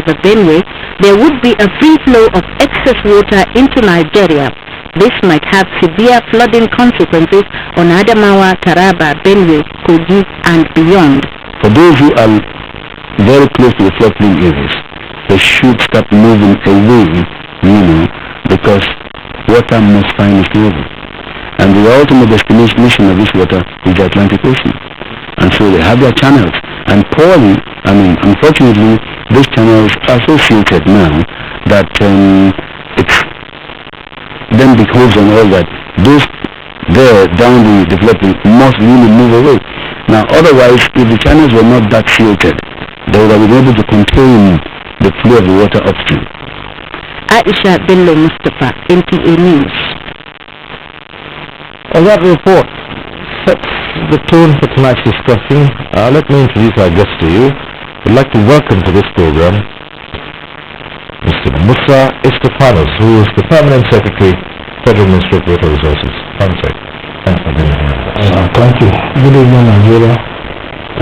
the Benue, there would be a free flow of excess water into Nigeria. This might have severe flooding consequences on Adamawa, Taraba, Benue, Kogi, and beyond. For those who are very close to the floodplain areas, they should start moving away, because water must find its level. And the ultimate destination of this water is the Atlantic Ocean. And so they have their channels. And unfortunately, these channels are so filtered now that it then behoves on all that those there down the developing must really move away. Now, otherwise, if the channels were not that filtered, they would have been able to contain the flow of the water upstream. Aisha Bello Mustafa, NTA News. Well, that report sets the tone for tonight's discussion. Let me introduce our guest to you. I'd like to welcome to this program Mr. Musa Estefanos, who is the Permanent Secretary, Federal Ministry of Water Resources. Thanks for being here. Thank you. Good evening, Nigeria.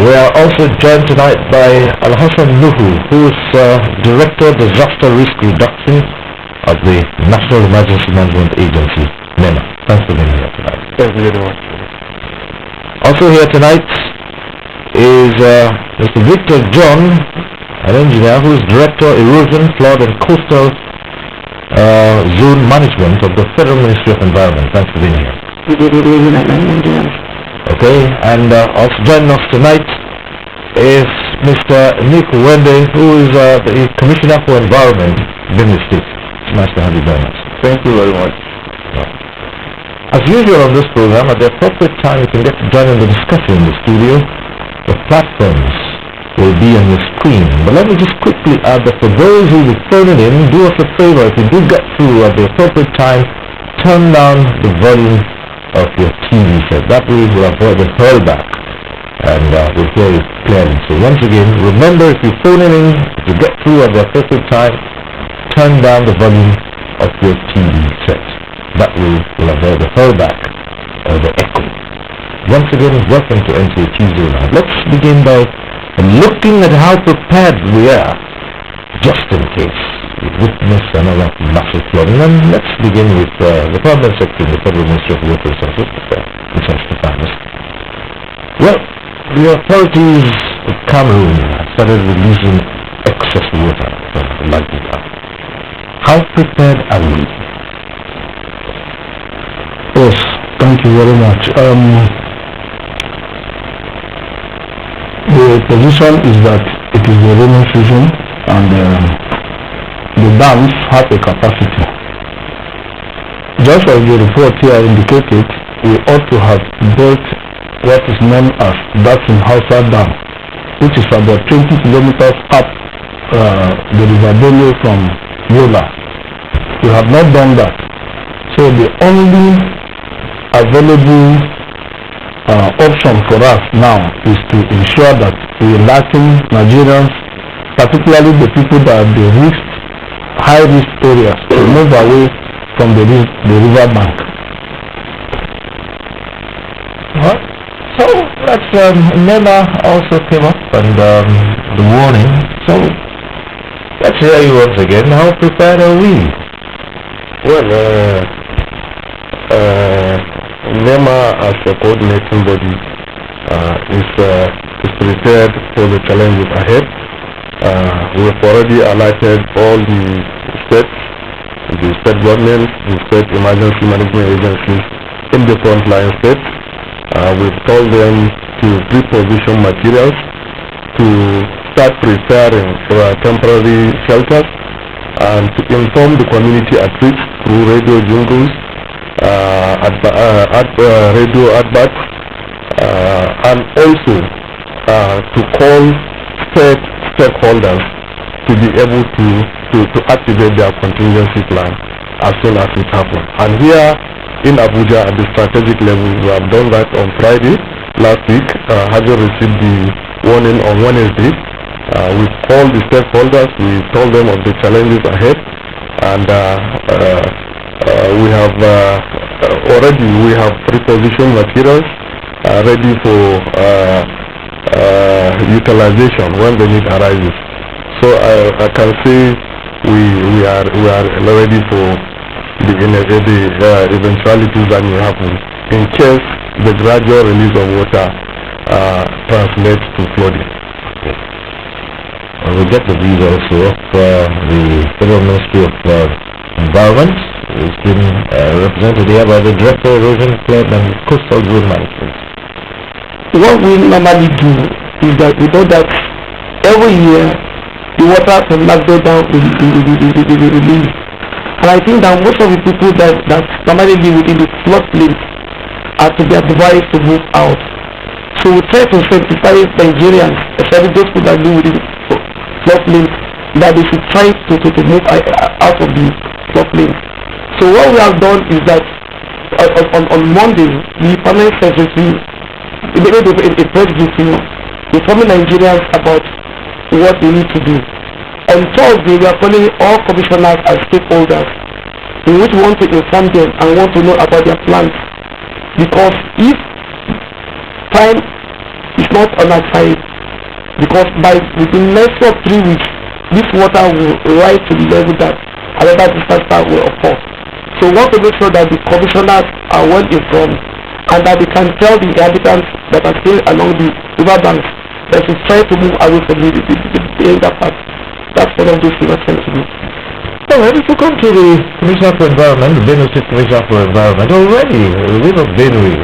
We are also joined tonight by Al-Hassan Nuhu, who is Director Disaster Risk Reduction of the National Emergency Management Agency, NEMA. Thanks for being here tonight. Thank you very much. Also here tonight is Mr. Victor John, an engineer who is Director Erosion, Flood and Coastal Zone Management of the Federal Ministry of Environment. Thanks for being here. Okay, and also joining us tonight is Mr. Nick Wende, who is the Commissioner for Environment, Benue State. It's nice to have you join us. Thank you very much. As usual on this program, at the appropriate time you can get to join in the discussion in the studio. The platforms will be on your screen. But let me just quickly add that for those who will be phoning in, do us a favor. If you do get through at the appropriate time, turn down the volume of your TV set. That way we'll avoid the hurlback and we'll hear you clearly. So once again, remember, if you phone in, if you get through at the appropriate time, turn down the volume of your TV set. That way we'll avoid the hurlback or the echo. Once again, welcome to NTA Tuesday Night. Let's begin by looking at how prepared we are, just in case we witness another massive flooding. And let's begin with the Permanent Secretary of the Federal Ministry of Water Resources, Mr. Stefanos. Well, the authorities of Cameroon started releasing excess water from the Lake Abuja. How prepared are we? Yes, thank you very much. The position is that it is the rainy season and the dams have a capacity. Just as the report here indicated, we ought to have built what is known as Daxin Hausa Dam, which is about 20 kilometers up the River Benue from Yola. We have not done that. So the only available option for us now is to ensure that we lighten Nigerians, particularly the people that are the high risk areas, to move away from the river bank. Well, so that's NEMA also came up and the warning. So let's hear you once again. How prepared are we? Well, NEMA as a coordinating body is prepared for the challenges ahead. We have already alerted all the states, the state governments, the state emergency management agencies in the frontline states. We've told them to pre-position materials, to start preparing for temporary shelters, and to inform the community at risk through radio jingles, radio adverts, and also to call state stakeholders to be able to activate their contingency plan as soon as it happens. And here in Abuja at the strategic level, we have done that on Friday last week, having received the warning on Wednesday. We called the stakeholders, we told them of the challenges ahead, and we have already prepositioned materials ready for utilization when the need arises. So I can say we are ready for the eventualities that may happen in case the gradual release of water translates to flooding. We get the views also of the Federal Ministry of Environment. It's been represented here by the Director of Erosion, Flood and Coastal Zone Management. What we normally do is that we know that every year the water from Nagdo Dam will be released. And I think that most of the people that normally live within the floodplain are to be advised to move out. So we try to sensitize Nigerians, especially those people that live within the floodplain, that they should try to move out of the floodplain. So what we have done is that on Monday, the permanent secretary made a press briefing informing Nigerians about what they need to do. On Thursday, we are calling all commissioners and stakeholders in which we want to inform them and want to know about their plans. Because if time is not on our side, because within the next 3 weeks, this water will rise to the level that another disaster will occur. So we want to make sure that the commissioners are well informed and that they can tell the inhabitants that are staying along the river banks that should try to move away from the area part. That's one of those things I tend to do. Well, if you come to the Commissioner for Environment, the Benue State Commissioner for Environment, already the river Benue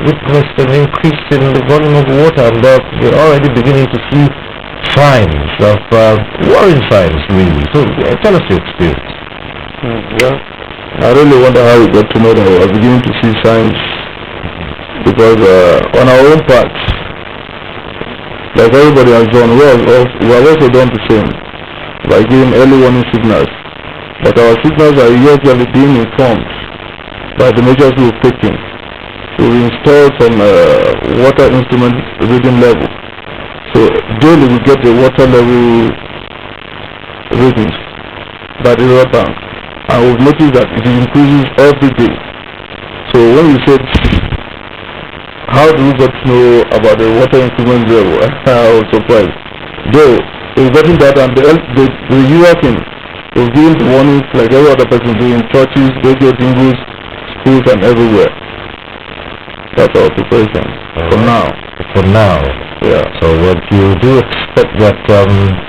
witnessed an increase in the volume of water, and we're already beginning to see signs of worrying signs, really. So tell us your experience. Yeah, I really wonder how we got to know that we are beginning to see signs, because on our own part, like everybody has done, we have also done the same by giving early warning signals. But our signals are usually being informed by the measures we've taken. So we installed some water instrument reading level. So daily we get the water level readings by the river bank, and we've noticed that it increases every day. So when you said, how do we get to know about the water instrument level? I was surprised. Though we've gotten that, and the usual thing, we've given the warnings like every other person doing, churches, radio jingles, schools, and everywhere. That's our preparation for now. For now. Yeah. So what you do expect that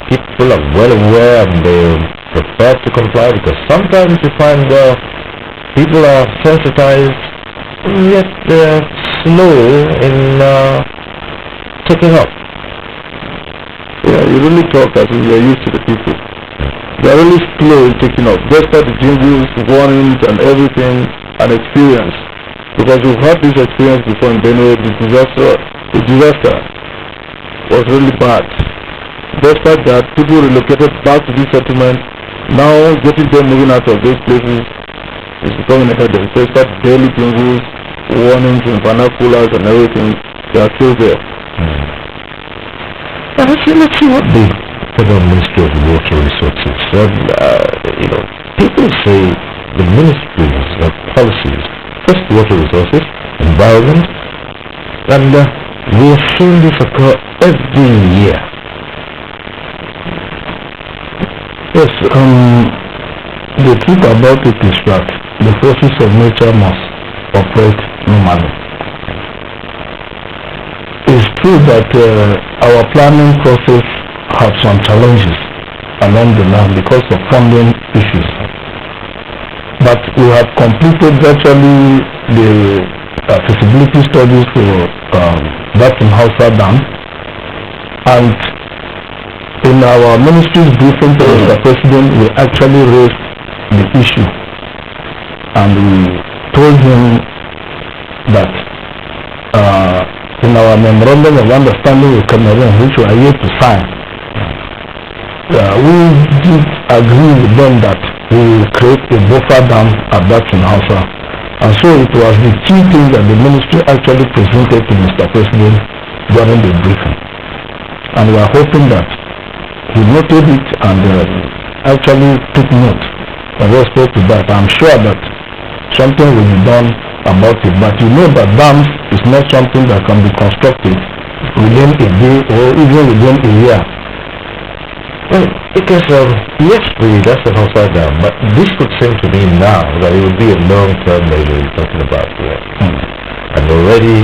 people are well aware and they're prepared to comply, because sometimes you find people are sensitized, yet they're slow in taking up. Yeah, you really talk as if you're used to the people. They're really slow in taking up, despite the jingles, warnings, and everything, and experience. Because we've had this experience before in Benue, the disaster was really bad. Despite that, people relocated back to this settlement. Now, getting them moving out of those places is becoming a headache. Despite daily jingles, warnings, and vernaculars, and everything, they are still there. Let's see what the Federal Ministry of Water Resources said. People say the ministries of policies, first water resources, environment, and we are seeing this occur every year. Yes, the truth about it is that the forces of nature must operate normally. It's true that our planning process has some challenges along the line because of funding issues. But we have completed virtually the feasibility studies for that in Hausa Dam, and in our ministry's briefing to Mr. President, we actually raised the issue, and we told him that in our memorandum of understanding with Cameroon, which we are yet to sign, we did agree with them that we will create a buffer dam at that in Hausa. And so it was the key thing that the ministry actually presented to Mr. President during the briefing. And we are hoping that he noted it and actually took note in respect to that. I'm sure that something will be done about it. But you know that dams is not something that can be constructed within a day or even within a year. Because yes, that's an upside down, but this would seem to me now that it would be a long-term measure we're talking about here. And already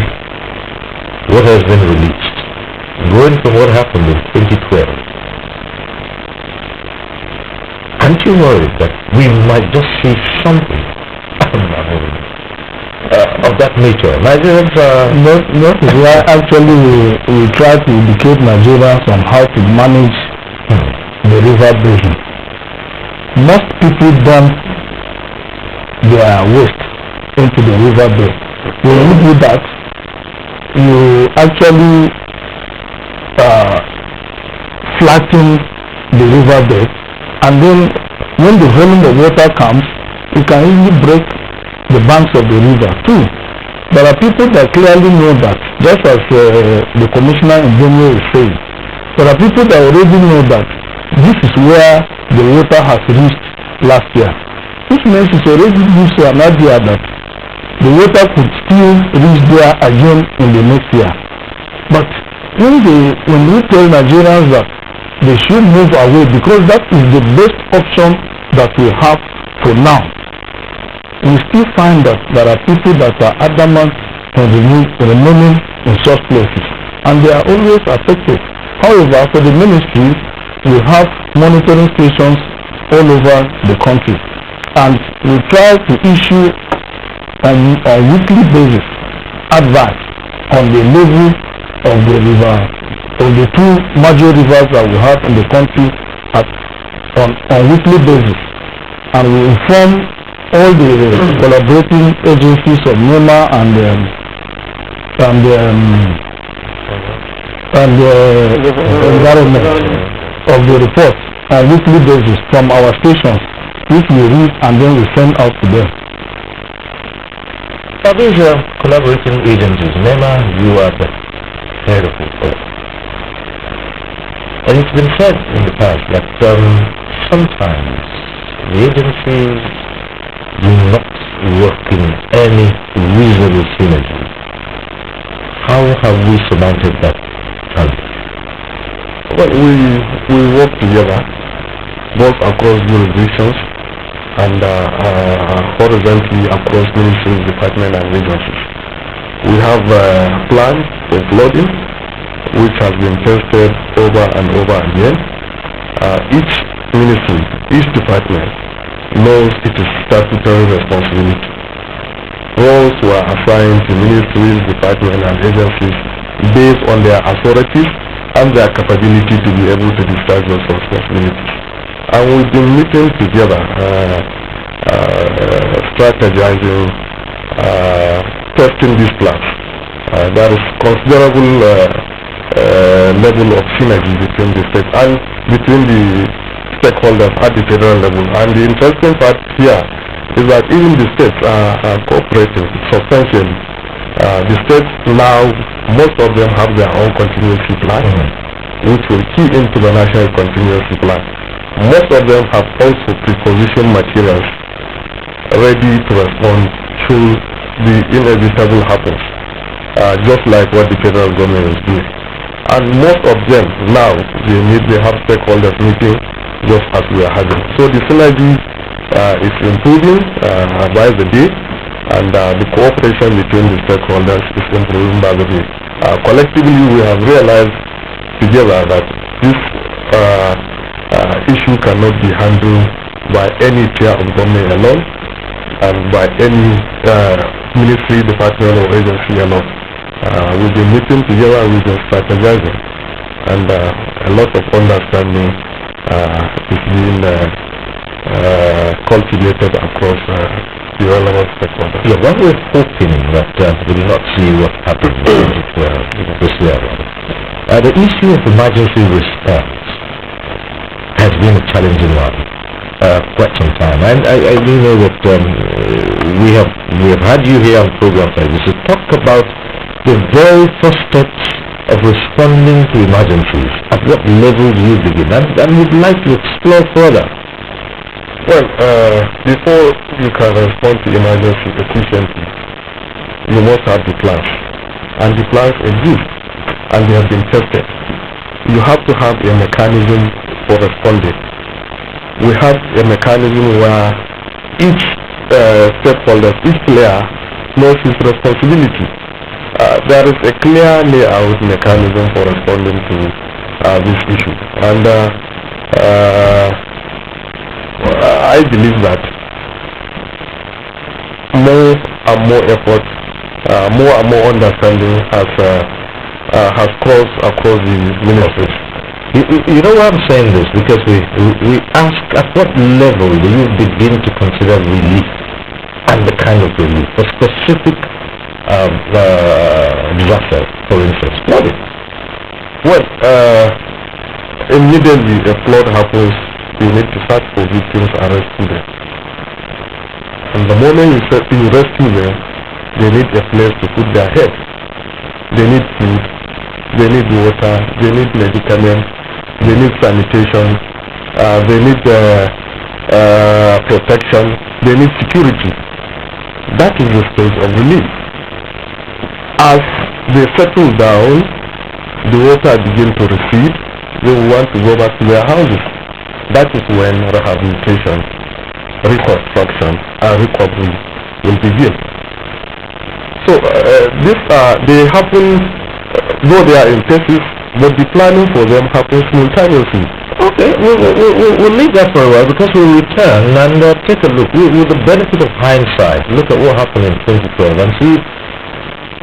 what has been released, going from what happened in 2012, aren't you worried that we might just see something of that nature? Nigerians Not where actually we try to educate Nigerians on how to manage the river basin. Most people dump their waste into the river bed. When you do that, you actually flatten the river bed, and then when the volume of water comes, you can easily break the banks of the river too. There are people that clearly know that, just as the commissioner in Benue is saying. There are people that already know that this is where the water has reached last year. Which means it already gives you an idea that the water could still reach there again in the next year. But when we tell Nigerians that they should move away because that is the best option that we have for now, we still find that there are people that are adamant on remaining in such places, and they are always affected. However, for the ministry, we have monitoring stations all over the country, and we try to issue on a weekly basis advice on the level of the river, of the two major rivers that we have in the country on weekly basis, and we inform all the collaborating agencies of NEMA and the environment of the reports on weekly basis from our stations, which we read and then we send out to them. Now these collaborating agencies, NEMA, you are the head of it all. And it's been said in the past that sometimes the agencies do not work in any reasonable synergy. How have we surmounted that challenge? Well, we work together, both across jurisdictions and horizontally across ministries, departments and agencies. We have a plan for flooding, which has been tested over and over again. Each ministry, each department knows it is statutory responsibility. Roles were assigned to ministries, departments and agencies based on their authorities and their capability to be able to discharge those responsibilities. And we've been meeting together, strategizing, testing these plans. There is considerable level of synergy between the states and between the stakeholders at the federal level. And the interesting part here is that even the states are cooperating substantially. The states now, most of them have their own continuity plan, which will key into the national continuity plan. Most of them have also pre-positioned materials ready to respond should the inevitable happens, just like what the federal government is doing. And most of them now, they have stakeholders meeting just as we are having. So the synergy is improving by the day, and the cooperation between the stakeholders is improving by the day. Collectively, we have realized together that this issue cannot be handled by any tier of government alone and by any ministry, department or agency alone. We've been meeting together, we've been strategizing, and a lot of understanding is being cultivated across the relevant stakeholders. Yeah, what we're hoping that we do not see what happened this year. The issue of emergency response has been a challenging one quite some time, and I do know that we have had you here on programs like this to talk about the very first steps of responding to emergencies. At what level do you begin? And we'd like to explore further. Well, before you can respond to emergency efficiently, you must have the plans. And the plans exist, and they have been tested. You have to have a mechanism for responding. We have a mechanism where each stakeholder, each player knows his responsibility. There is a clear layout mechanism for responding to this issue, and I believe that more and more effort, more and more understanding has crossed across the ministries. You know why I'm saying this? Because we ask, at what level do you begin to consider relief and the kind of relief for specific disaster, for instance, flooding? Well, immediately a flood happens, you need to search for victims and rescue them. And the moment you rescue them, they need a place to put their head. They need food, they need water, they need medicaments, they need sanitation, they need protection, they need security. That is the stage of relief. As they settle down, the water begins to recede, they will want to go back to their houses. That is when rehabilitation, reconstruction, and recovery will begin. So they happen, though they are in phases, but the planning for them happens simultaneously. Okay, we'll leave that for a while because we'll return and take a look with the benefit of hindsight. Look at what happened in 2012 and see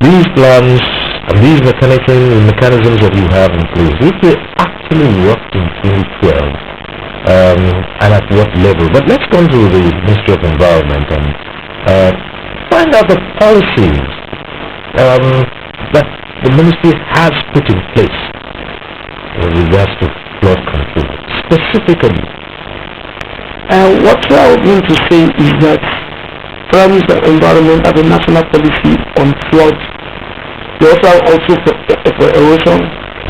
these plans and these mechanisms that you have in place, if they actually worked in 2012 and at what level. But let's go to the Ministry of Environment and find out the policies that the ministry has put in place with regards to flood control, specifically. What I would want to say is that Prime Minister Environment has a national policy on floods. They also have for erosion,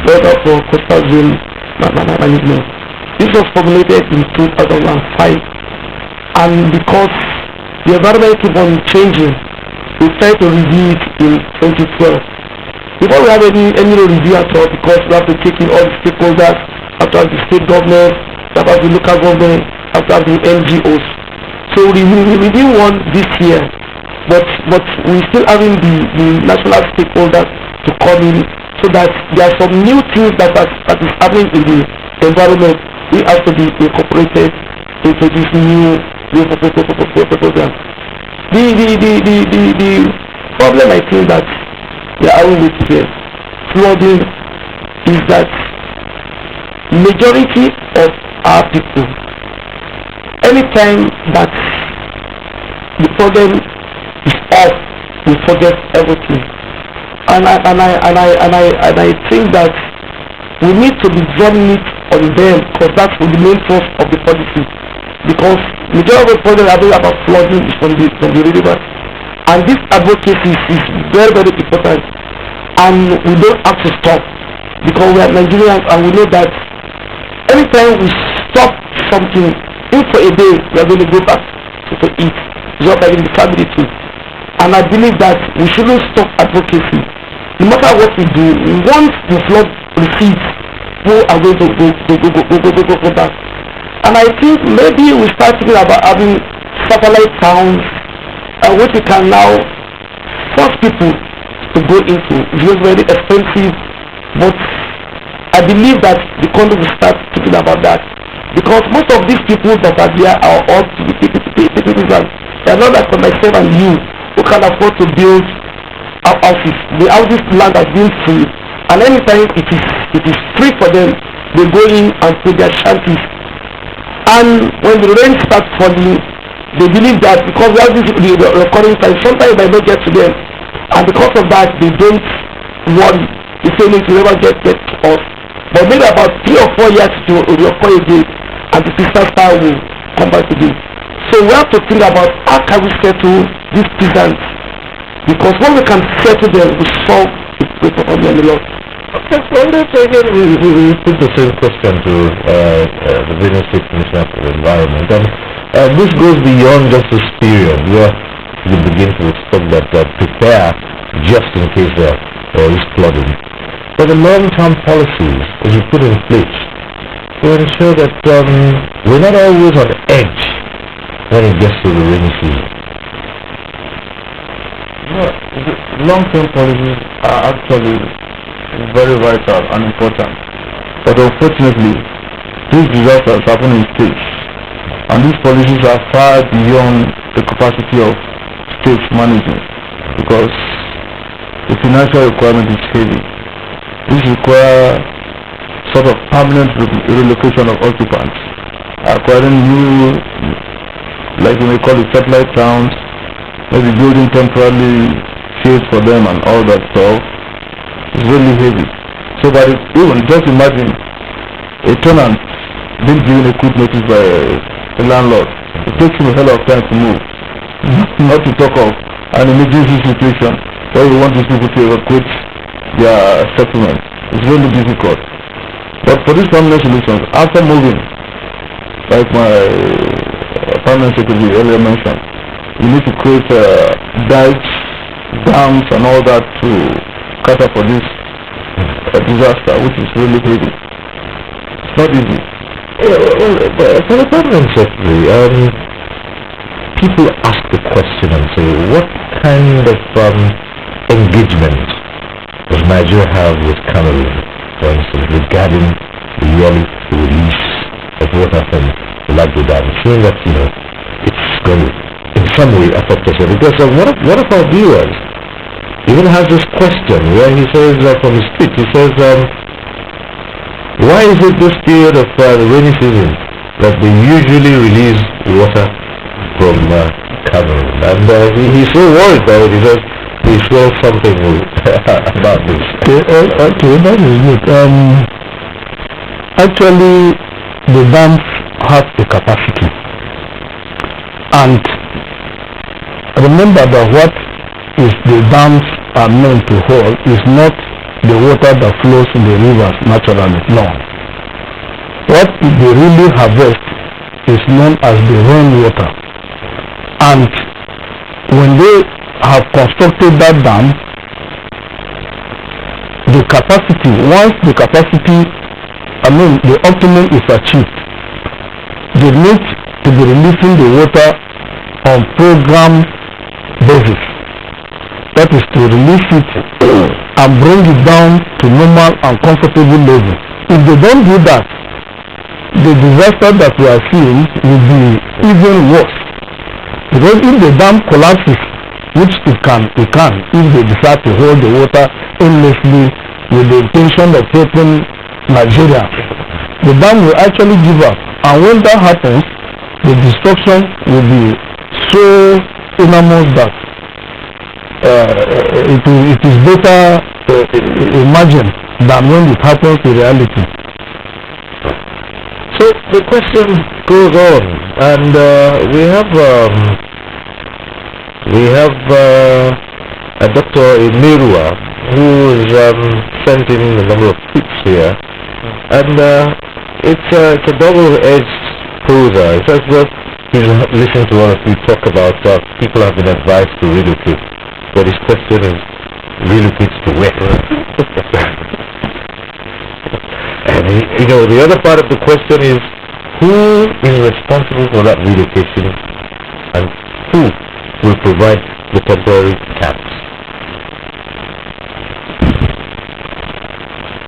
further for coastal zone management. This was formulated in 2005, and because the environment keeps on changing, we tried to review it in 2012. Before we have any review at all, because we have to take in all the stakeholders, have to have the state government, have to have the local government, have to have the NGOs. So we review one this year, but we still having the national stakeholders to come in, so that there are some new things that is happening in the environment. We have to be incorporated into this new program. The problem I think that we are having with the flooding is that majority of our people, anytime that the problem is off, we forget everything. And I think that we need to be drumming it on them, because that's the main source of the policy. Because majority of the problem about flooding is from the river. And this advocacy is very, very important, and we don't have to stop, because we are Nigerians and we know that anytime we stop something, even for a day, we are going to go back to eat, just like in the family too. And I believe that we shouldn't stop advocacy. No matter what we do, once the flood recedes, people are going to go back. And I think maybe we start thinking about having satellite towns, which we can now force people to go into. It's just very expensive, but I believe that the country will start thinking about that, because most of these people that are there are all citizens. They are not like for myself and you who can afford to build our houses. The houses land has been free, and anytime it is free for them, they go in and put their shanties. And when the rain starts falling, they believe that because we have this recurring time, sometimes it might not get to them, and because of that they don't worry. They say it will never get to us. But maybe about 3 or 4 years to occur again, and the disaster will come back again. So we have to think about how can we settle these peasants, because when we can settle them, we solve the problem a lot. Okay, well, let's again we put the same question to the Benue State Commissioner for the Environment, and this goes beyond just this period where you begin to expect that prepare just in case there is flooding. But the long-term policies that you put in place to ensure that we're not always on edge when it gets to the rainy season? Long-term policies are actually very vital and important, but unfortunately, these disasters happen in states, and these policies are far beyond the capacity of states management because the financial requirement is heavy. This requires sort of permanent relocation of occupants, acquiring new, like you may call it, satellite towns, maybe building temporarily shades for them and all that stuff. It's really heavy. So that even just imagine a tenant being given a quick notice by a landlord. It takes him a hell of time to move. Not to talk of an emergency situation where you want these people to evacuate their settlement. It's really difficult. But for these permanent solutions, after moving, like my permanent secretary earlier mentioned, you need to create dikes, dams and all that to cater for this disaster, which is really heavy. It's not easy. For the permanent secretary, people ask the question and say, what kind of engagement does Nigeria have with Cameroon, for instance, regarding the yearly release of water from the Lagdo Dam, saying that, it's going to, in some way, affect us? Because one of our viewers even has this question where he says, from his speech, he says, why is it this period of the rainy season that they usually release water from Cameroon? And he's so worried about it. He says he feels something about this. Okay, that is good. Actually, the dams have the capacity, and remember that what is the dams are meant to hold is not the water that flows in the rivers naturally. No. What they really harvest is known as the rainwater. And when they have constructed that dam, the capacity, once the capacity, the optimum is achieved, they need to be releasing the water on program basis. That is to release it and bring it down to normal and comfortable level. If they don't do that, the disaster that we are seeing will be even worse. Because if the dam collapses, which it can, if they decide to hold the water endlessly with the intention of helping Nigeria, the dam will actually give up. And when that happens, the destruction will be so enormous that it is better imagined than when it happens in reality. So the question goes on, and we have a Dr. Emerua who is sent in a number of tweets here, and it's a double-edged prosa. It says, well, he's listening to all of you talk about people have been advised to relocate. But his question is, relocates to where? And the other part of the question is, who is responsible for that relocation and who will provide the temporary camps?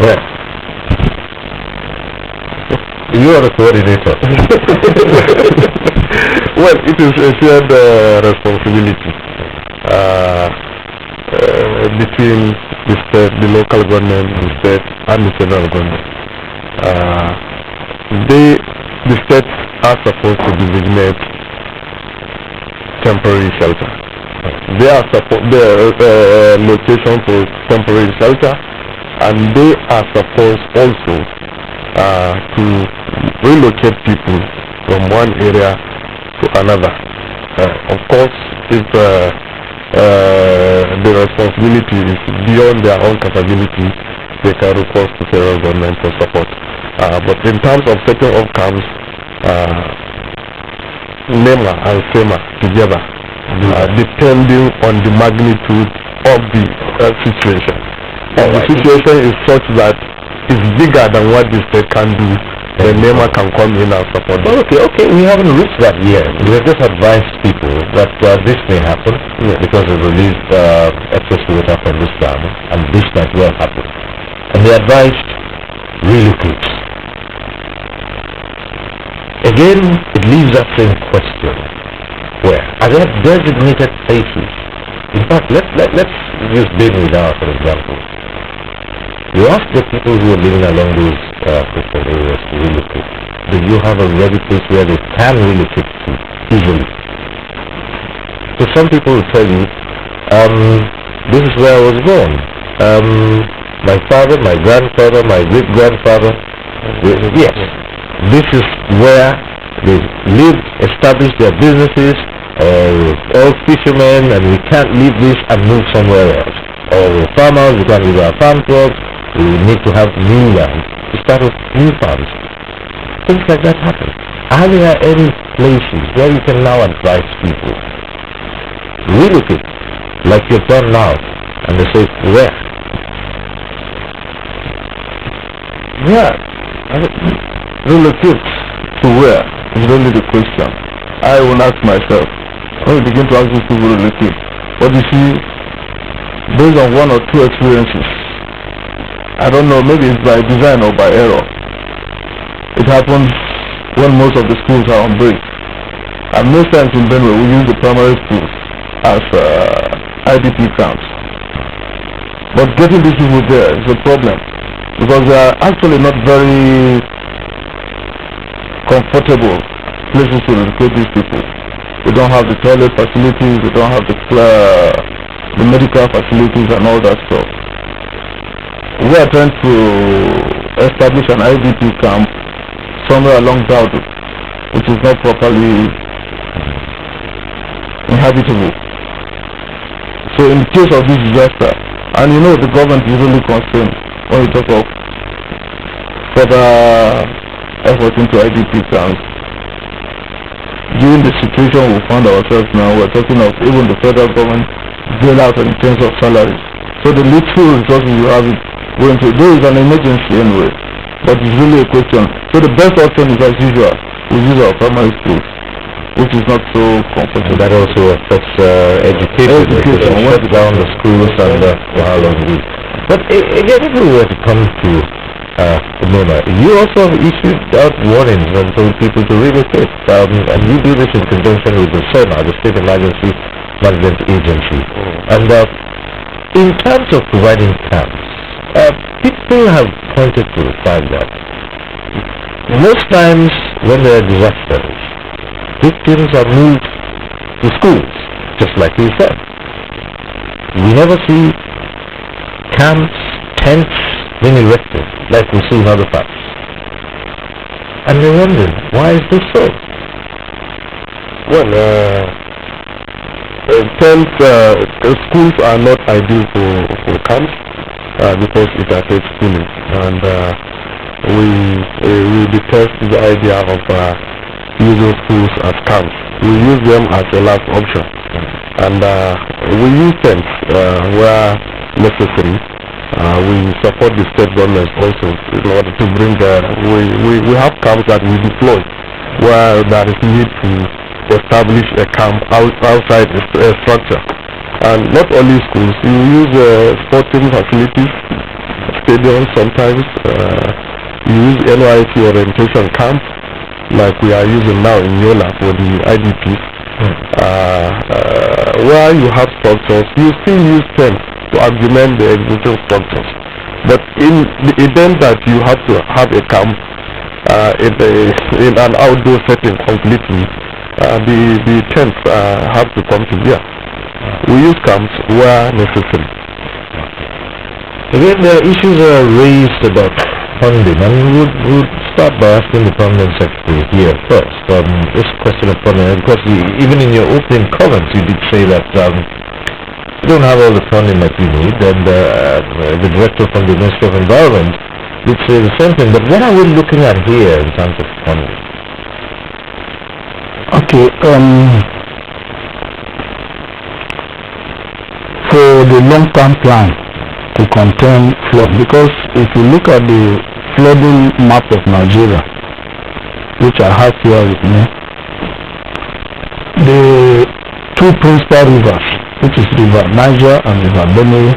Well, you are the coordinator. Well, it is a shared responsibility between the state, the local government, the state, and the federal government. The states are supposed to designate temporary shelter. They are the location for temporary shelter, and they are supposed also to relocate people from one area to another. Of course, if the responsibility is beyond their own capability, they can request to federal government for support. But in terms of setting up camps, NEMA and SEMA together, depending on the magnitude of the situation. If the situation is such that it's bigger than what the state can do, then NEMA can come in and support them. Okay, we haven't reached that yet. We have just advised people that this may happen because of released excess water from this dam, and this might well happen. And they advised relocate. Again, it leaves that same question. Where? Are there designated places? In fact, let's use Benue now, for example. You ask the people who are living along those coastal areas to relocate. Do you have a ready place where they can relocate to easily? So some people will tell you, this is where I was born. My father, my grandfather, my great-grandfather, yes. This is where they lived, established their businesses, all fishermen, and we can't leave this and move somewhere else. Or farmers, we can't leave our farm crops. We need to have new land to start with new farms. Things like that happen. Are there any places where you can now advise people relocate, like you've done now? And they say, where? Yeah, relocate to where is really the question. I will ask myself, when we begin to ask these people to relocate, what you see, based on one or two experiences, I don't know, maybe it's by design or by error. It happens when most of the schools are on break. And most times in Benue, we use the primary schools as IDP camps. But getting these people there is a problem, because they are actually not very comfortable places to relocate these people. They don't have the toilet facilities, they don't have the medical facilities and all that stuff. We are trying to establish an IDP camp somewhere along Daudu, which is not properly inhabitable. So in case of this disaster, and you know the government is really concerned when we talk of further effort into IDP camps. Given the situation we found ourselves now, we're talking of even the federal government bail out in terms of salaries. So the little resources you have going to, there is an emergency anyway, but it's really a question. So the best option is, as usual, we use our primary schools, which is not so comfortable. That also affects education. Shut down the schools and how long we. But again, if we were to come to NEMA, you also have issued out warnings and told people to relocate, and you do this in conjunction with the SEMA, the State Emergency Management Agency. And in terms of providing camps, people have pointed to the fact that most times when there are disasters, victims are moved to schools, just like you said. We never see camps, tents being erected like we see in other parts. And they wonder, why is this so? Well, schools are not ideal for camps because it affects schooling, and we detest the idea of using schools as camps. We use them as a last option, and we use tents where necessary. We support the state governments also in order to bring we have camps that we deploy where there is need to establish a camp outside a structure. And not only schools, you use sporting facilities, stadiums sometimes, you use NYC orientation camp like we are using now in Yola for the IDPs. Where you have structures, you still use them to augment the existing structures. But in the event that you have to have a camp in an outdoor setting completely, the tents have to come to bear. We use camps where necessary. Again, the issues are raised about funding, and we would start by asking the Permanent Secretary here first. This question of funding, because even in your opening comments you did say that you don't have all the funding that you need, and the director from the Ministry of Environment did say the same thing. But what are we looking at here in terms of funding? Okay, for the long-term plan to contain flood, because if you look at the flooding map of Nigeria, which I have here with me, the two principal rivers, which is River Niger and River Benue,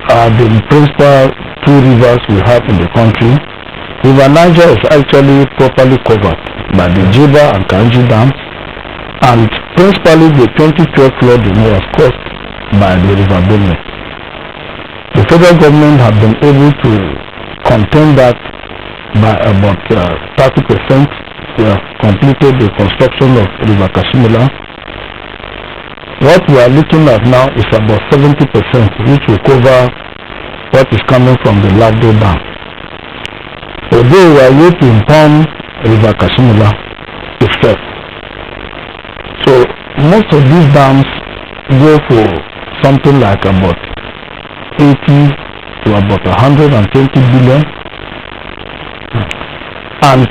are the principal two rivers we have in the country. River Niger is actually properly covered by the Jiba and Kanji dams, and principally the 2012 flooding was caused by the River Benue. The federal government have been able to contain that by about 30%. We have completed the construction of River Kashmila. What we are looking at now is about 70%, which will cover what is coming from the Lagdo Dam. Although we are yet to impound River Kashmila itself. So most of these dams go for something like about 80 to about 120 billion. And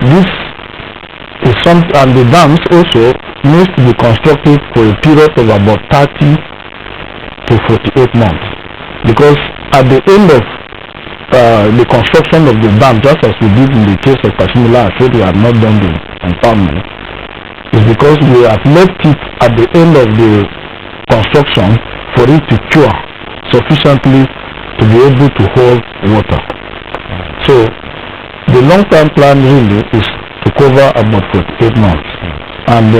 this is something, and the dams also needs to be constructed for a period of about 30 to 48 months. Because at the end of the construction of the dam, just as we did in the case of Kashmila, I said we have not done the empowerment, is because we have left it at the end of the construction for it to cure sufficiently to be able to hold water. So the long-term plan really is to cover about 48 months, and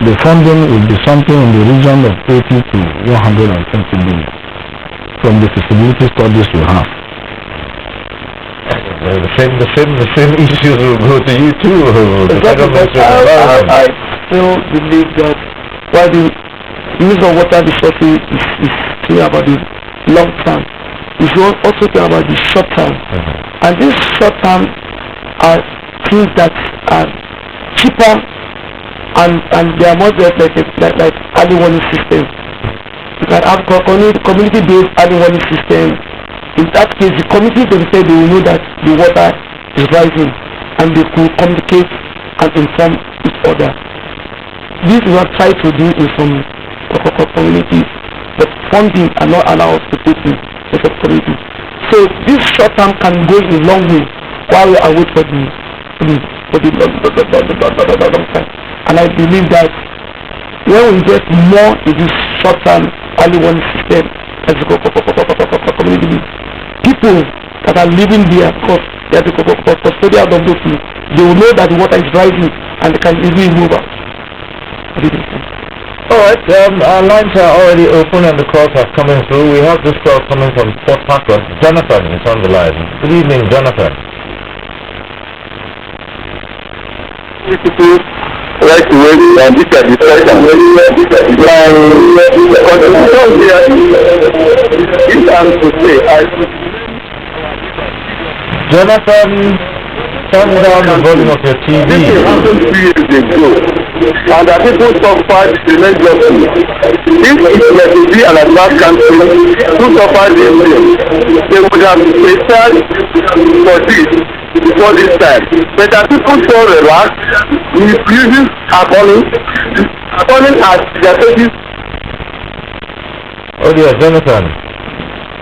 the funding will be something in the region of 80 to 120 billion from the feasibility studies we have. The same issues will go to you too. I still believe that while the use of water resources is clear about the long term, we should also care about the short term. And these short term are things that are cheaper and they are more like early warning system. You can have community based early warning system. In that case, the community themselves, they will know that the water is rising and they could communicate and inform each other. This is what I try to do in some communities, but funding are not allowed to take in the community. So this short term can go a long way while we are waiting for the long time. And I believe that when we get more in this short term early warning system as a community, people that are living there, because they are the custodians of those things, they will know that the water is rising and they can easily move out. Alright, our lines are already open and the calls are coming through. We have this call coming from Port Harcourt. Jonathan is on the line. Good evening, Jonathan. People like to wait and look at the question. Jonathan, turn down the volume of your TV. This happened 2 years ago, and that people suffered tremendously. If it were to be an advanced country who suffered this thing, they would have prepared for this before this time. But as people so relaxed, misusing happening as their faces. Oh dear, Jonathan,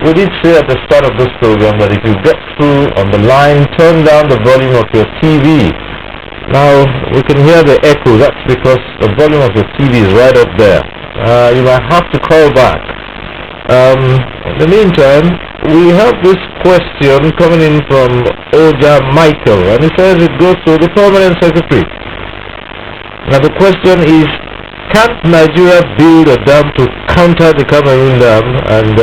we did say at the start of this program that if you get through on the line, turn down the volume of your TV. Now, we can hear the echo. That's because the volume of your TV is right up there. You might have to call back. In the meantime, we have this question coming in from Oja Michael, and he says it goes to the Permanent Secretary. Now the question is, can't Nigeria build a dam to counter the Cameroon dam and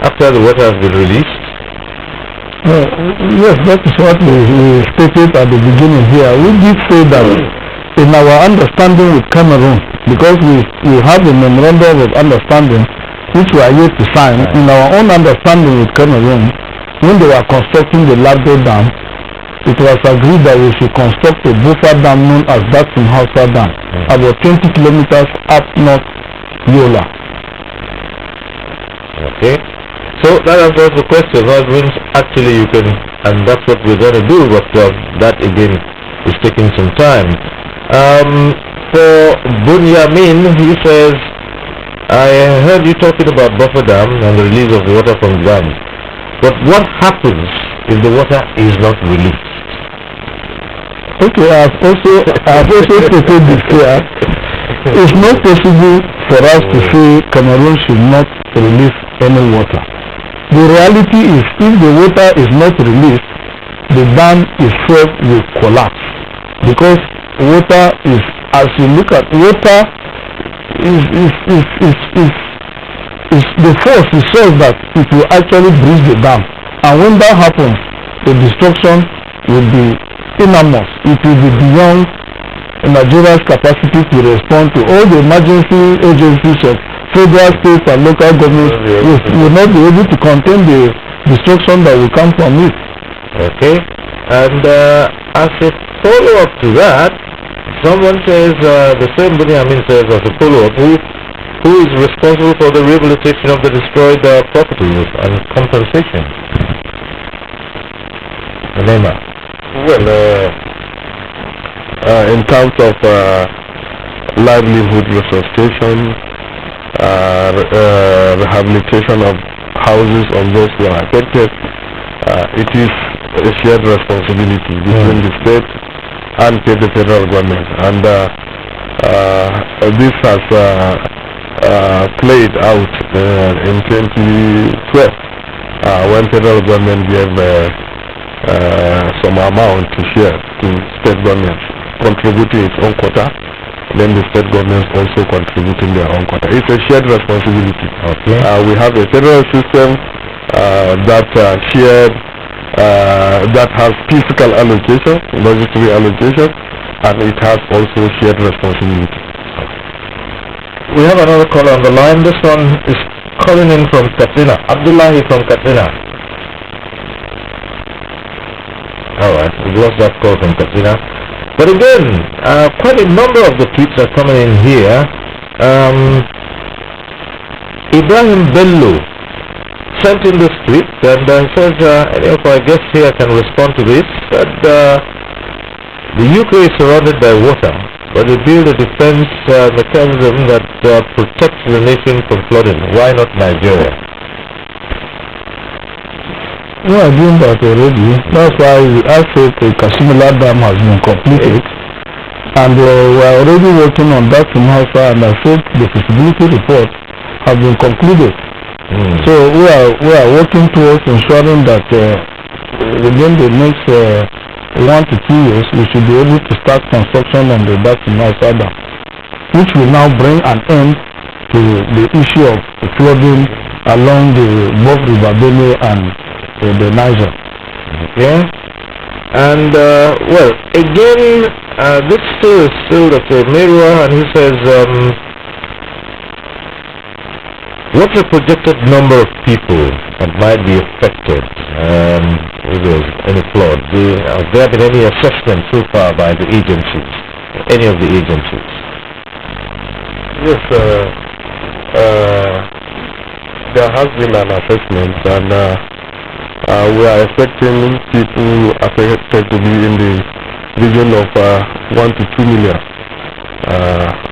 after the water has been released? Yes, that is what we stated at the beginning here. We did say that in our understanding with Cameroon, because we have a memorandum of understanding which we are yet to sign. In our own understanding with Cameroon, when they were constructing the Lagdo Dam, it was agreed that we should construct a buffer dam known as Datsun Hausa Dam, about 20 kilometers up north Yola. Okay. So that answers the question. That means actually you can, and that's what we're going to do, but that again is taking some time. For Bunyamin, he says, I heard you talking about buffer dam and the release of water from dams. But what happens if the water is not released? Okay, I've also stated this here. It's not possible for us to say Cameroon should not release any water. The reality is, if the water is not released, the dam itself will collapse, because water is, as you look at water, is the force is such that it will actually breach the dam, and when that happens, the destruction will be enormous. It will be beyond Nigeria's capacity to respond to. All the emergency agencies of federal, state, and local governments will not be able to contain the destruction that will come from it. Okay, and as a follow-up to that, someone says, the same Bunyamin says, as a follow-up, who is responsible for the rehabilitation of the destroyed properties and compensation? Nema. Well, in terms of livelihood resuscitation, rehabilitation of houses of those who are affected, it is a shared responsibility between the state and the federal government, and this has played out in 2012 when federal government gave some amount to share to state governments, contributing its own quota, then the state governments also contributing their own quota. It's a shared responsibility. Okay. We have a federal system that shared, that has physical allocation, budgetary allocation, and it has also shared responsibility. We have another caller on the line. This one is calling in from Katrina. Abdullahi from Katrina. Alright, we lost that call from Katrina. But again, quite a number of the tweets are coming in here. Ibrahim Bello sent in this tweet and says, any of our guests here can respond to this, that the UK is surrounded by water, but they build a defense mechanism that protects the nation from flooding. Why not Nigeria? We are doing that already. That's why I said the Kashmir Dam has been completed, and we are already working on that in Hausa, and I said the feasibility report has been concluded. So we are working towards ensuring that within the next 1 to 2 years we should be able to start construction on the Dam in Hausa Dam, which will now bring an end to the issue of flooding along the both River Benue and the Niger. Okay. And well, again, this is still Dr. Merua, and he says, what's the projected number of people that might be affected if there's any flood? Has there been any assessment so far by the agencies, any of the agencies? Yes, there has been an assessment, and we are expecting people affected to be in the region of 1 to 2 million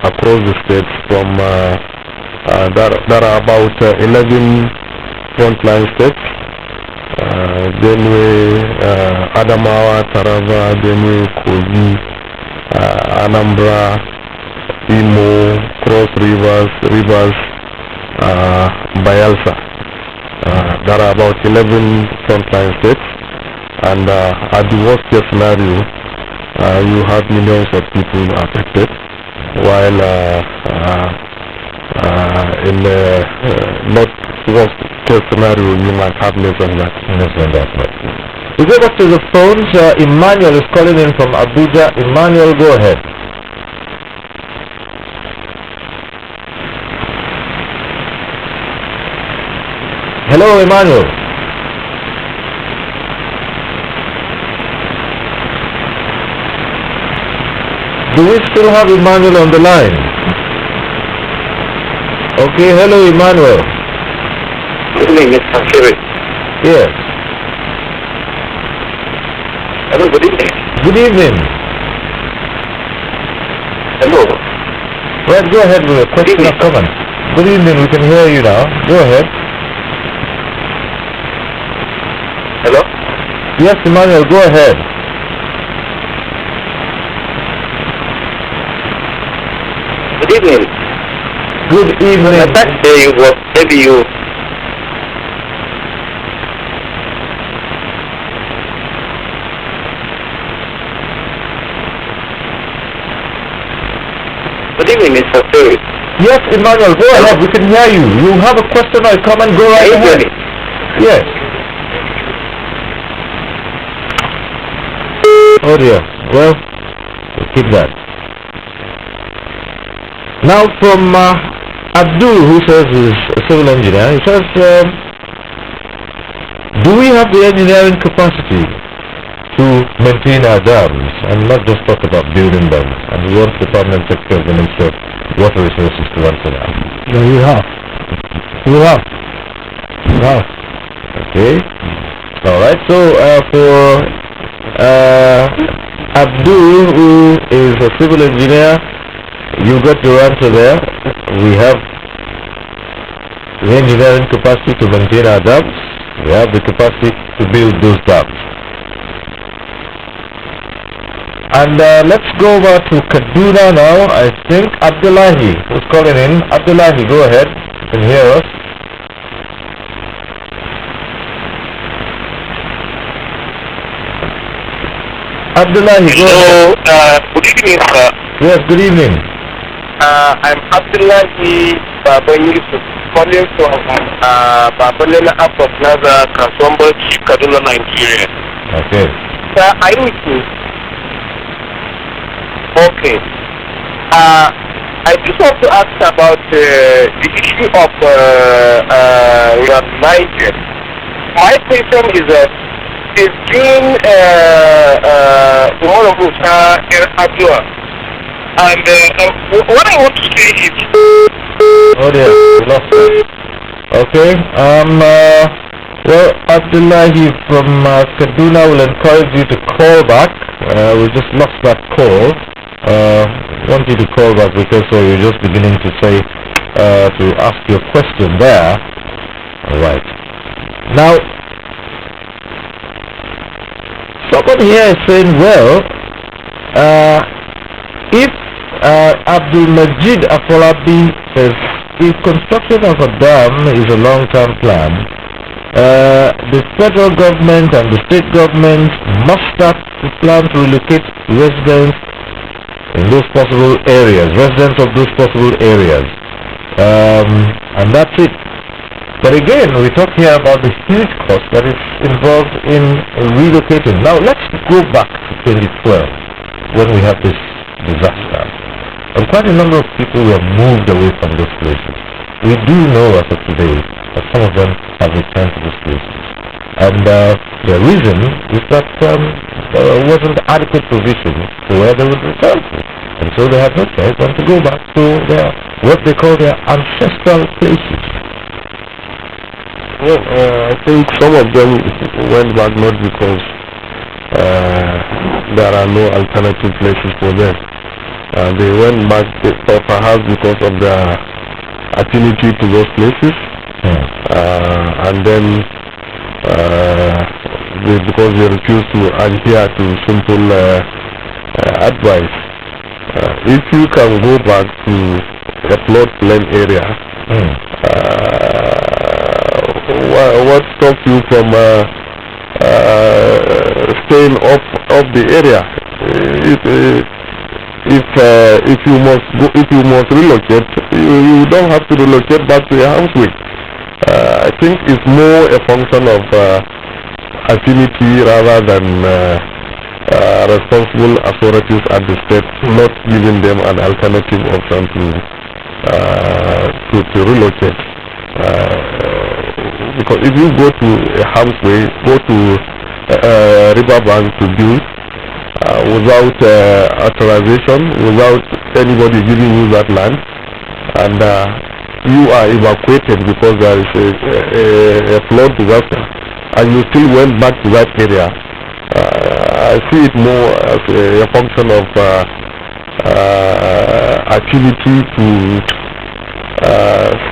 across the states. From there are about 11 frontline states: Benue, Adamawa, Taraba, Benue, Kogi, Anambra, Imo, Cross Rivers, Bayelsa. There are about 11 frontline states, and at the worst case scenario, you have millions of people affected, while in the not worst case scenario, you might have less than that. We go back to the phones. Emmanuel is calling in from Abuja. Emmanuel, go ahead. Hello, Emmanuel. Do we still have Emmanuel on the line? Okay, hello, Emmanuel. Good evening, Mr. Cyril. Yes. Hello, good evening. Good evening. Hello. Right, go ahead with a question or comment. Good evening, we can hear you now. Go ahead. Hello? Yes, Emmanuel, go ahead. Good evening. Good evening. The fact that you was maybe you. Good evening, Mr. Cyril. Yes, Emmanuel, go ahead. We can hear you. You have a question or a comment, go right ahead. Yes. Oh dear. Well, we'll keep that. Now from Abdul, who says he's a civil engineer, he says, do we have the engineering capacity to maintain our dams and not just talk about building them? And we want the permanent secretary of the Ministry of Water Resources to answer that. Yeah, we have. We have. We have. Okay. Alright, so for Abdul, who is a civil engineer, you got your answer there. We have the engineering capacity to maintain our dams. We have the capacity to build those dams. And let's go over to Kaduna now. I think Abdullahi who's calling in. Abdullahi, go ahead. You can hear us. Abdullahi, go ahead. Good evening, sir. Yes, good evening. I'm Abdullahi Yusuf, calling from Babalena Airport Plaza, Kasombo, Kaduna, Nigeria. Okay. Sir, are you with me? Okay. I just want to ask about the issue of Niger. My question is during Abuja. And what I want to say is... Oh dear, we lost that. Okay, well, Abdullahi from Kaduna will encourage you to call back. We just lost that call. Want you to call back because you're just beginning to say, to ask your question there. Alright. Now, someone here is saying, well, if Abdul Majid Afolabi says, if construction of a dam is a long-term plan, the federal government and the state government must start to plan to relocate residents in those possible areas, residents of those possible areas. And that's it. But again, we talk here about the huge cost that is involved in relocating. Now let's go back to 2012 when we had this disaster. And quite a number of people were moved away from those places. We do know as of today that some of them have returned to those places. And the reason is that there wasn't adequate provision for where they would return to. And so they had no choice than to go back to their, what they call their ancestral places. Well, I think some of them went back not because there are no alternative places for them. They went back perhaps because of their affinity to those places, and then because they refuse to adhere to simple advice. If you can go back to a floodplain area, what stops you from staying off the area? If you must relocate, you don't have to relocate back to your houseway. I think it's more a function of affinity rather than responsible authorities at the state not giving them an alternative option to relocate. Because if you go to a houseway, go to a riverbank to build, without authorization, without anybody giving you that land, and you are evacuated because there is a flood disaster, and you still went back to that area. I see it more as a function of affinity to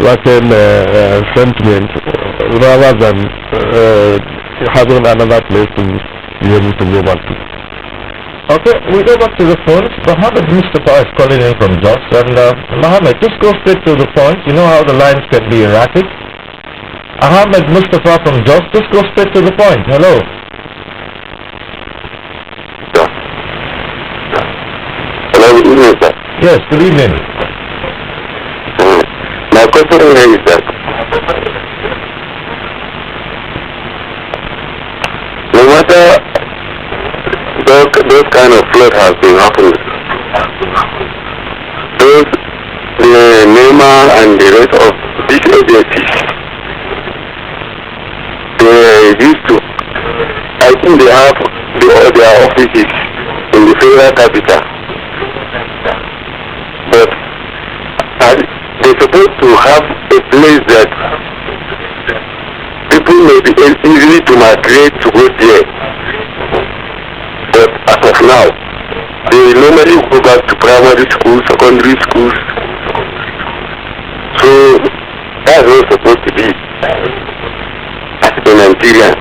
certain sentiment rather than having another place to be able to go back to. Okay, we go back to the phones. Mohammed Mustafa is calling in from Jos, and Mohammed, just go straight to the point. You know how the lines can be erratic. Ahmed Mustafa from Jos, just go straight to the point. Hello. Hello, good evening, sir. Yes, good evening. My question here is that no matter those kind of flood has been happening, the NEMA and the rest of big agencies, they used to, I think they have their offices in the federal capital, but they're supposed to have a place that people may be easily to migrate to go there. But as of now, they normally go back to primary schools, secondary schools. So that's not supposed to be as a Nigerian.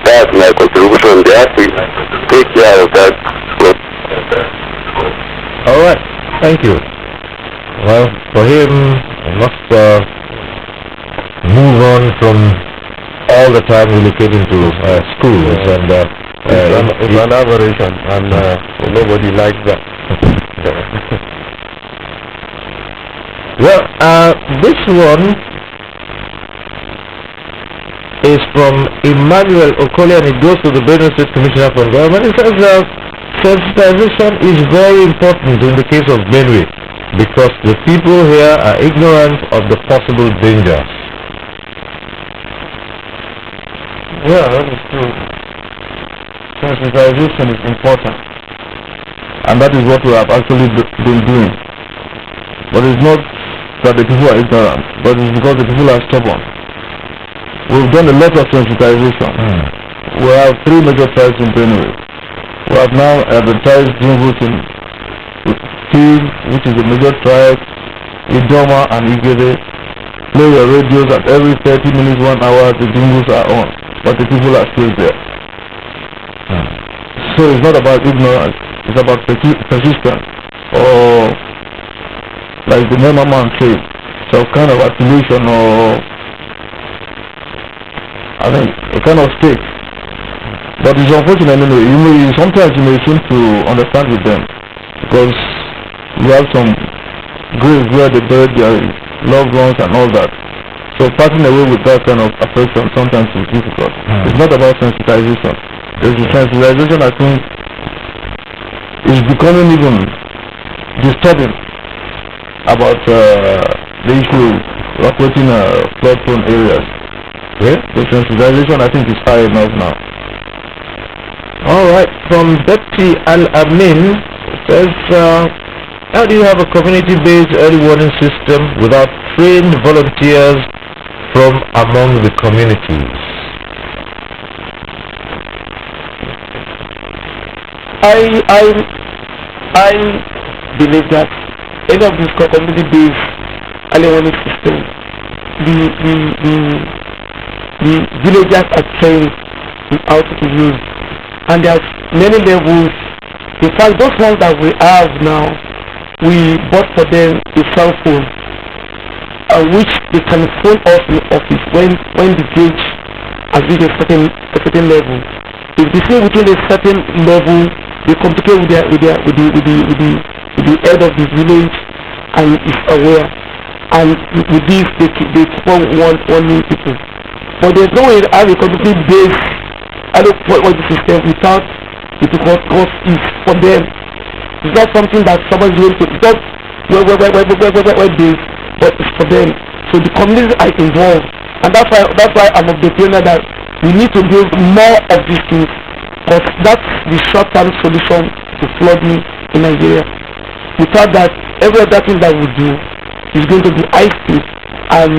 That's my contribution. They have to take care of that. All right, thank you. Well, for him, I must move on from all the time relocating to schools, and It's an aberration, and nobody likes that. Well, this one is from Emmanuel Okole, and it goes to the Benue State Commissioner for Environment. It says sensitization is very important in the case of Benue, because the people here are ignorant of the possible dangers. Yeah, that is true. Sensitization is important, and that is what we have actually been doing. But it's not that the people are ignorant, but it's because the people are stubborn. We've done a lot of sensitization. We have 3 major tribes in Benue. We have now advertised jingles in Tiv, which is a major tribe, Idoma and Igede. Play your radios at every 30 minutes, 1 hour, the jingles are on, but the people are still there. So it's not about ignorance, it's about persistence, or like the Nema man said, some kind of affiliation, or I think a kind of state. But it's unfortunate anyway. Sometimes you may seem to understand with them, because you have some graves where they bury their loved ones and all that. So parting away with that kind of affection sometimes is difficult. It's not about sensitization. There's a sensitization, I think, is becoming even disturbing about the issue of operating flood-prone areas. Okay? The sensitization, I think, is high enough now. Alright, from Betty Al-Amin says, how do you have a community-based early warning system without trained volunteers from among the communities? I believe that any of these community-based early warning systems, the villagers are trained in how to use, and there's many levels. In fact, those ones that we have now, we bought for them a cell phone, which they can phone us in the office when the gauge has reached a certain level. If they see within a certain level, they communicate with the head of the village, and is aware. And with this, they keep on warning people. But there's no way to have a community-based the system without it, because it's for them. It's not something that someone is going to. It's not web-based, but it's for them. So the communities are involved, and that's why I'm of the opinion that we need to build more of these things, because that's the short-term solution to flooding in Nigeria. Without that, every other thing that we do is going to be high-speed, and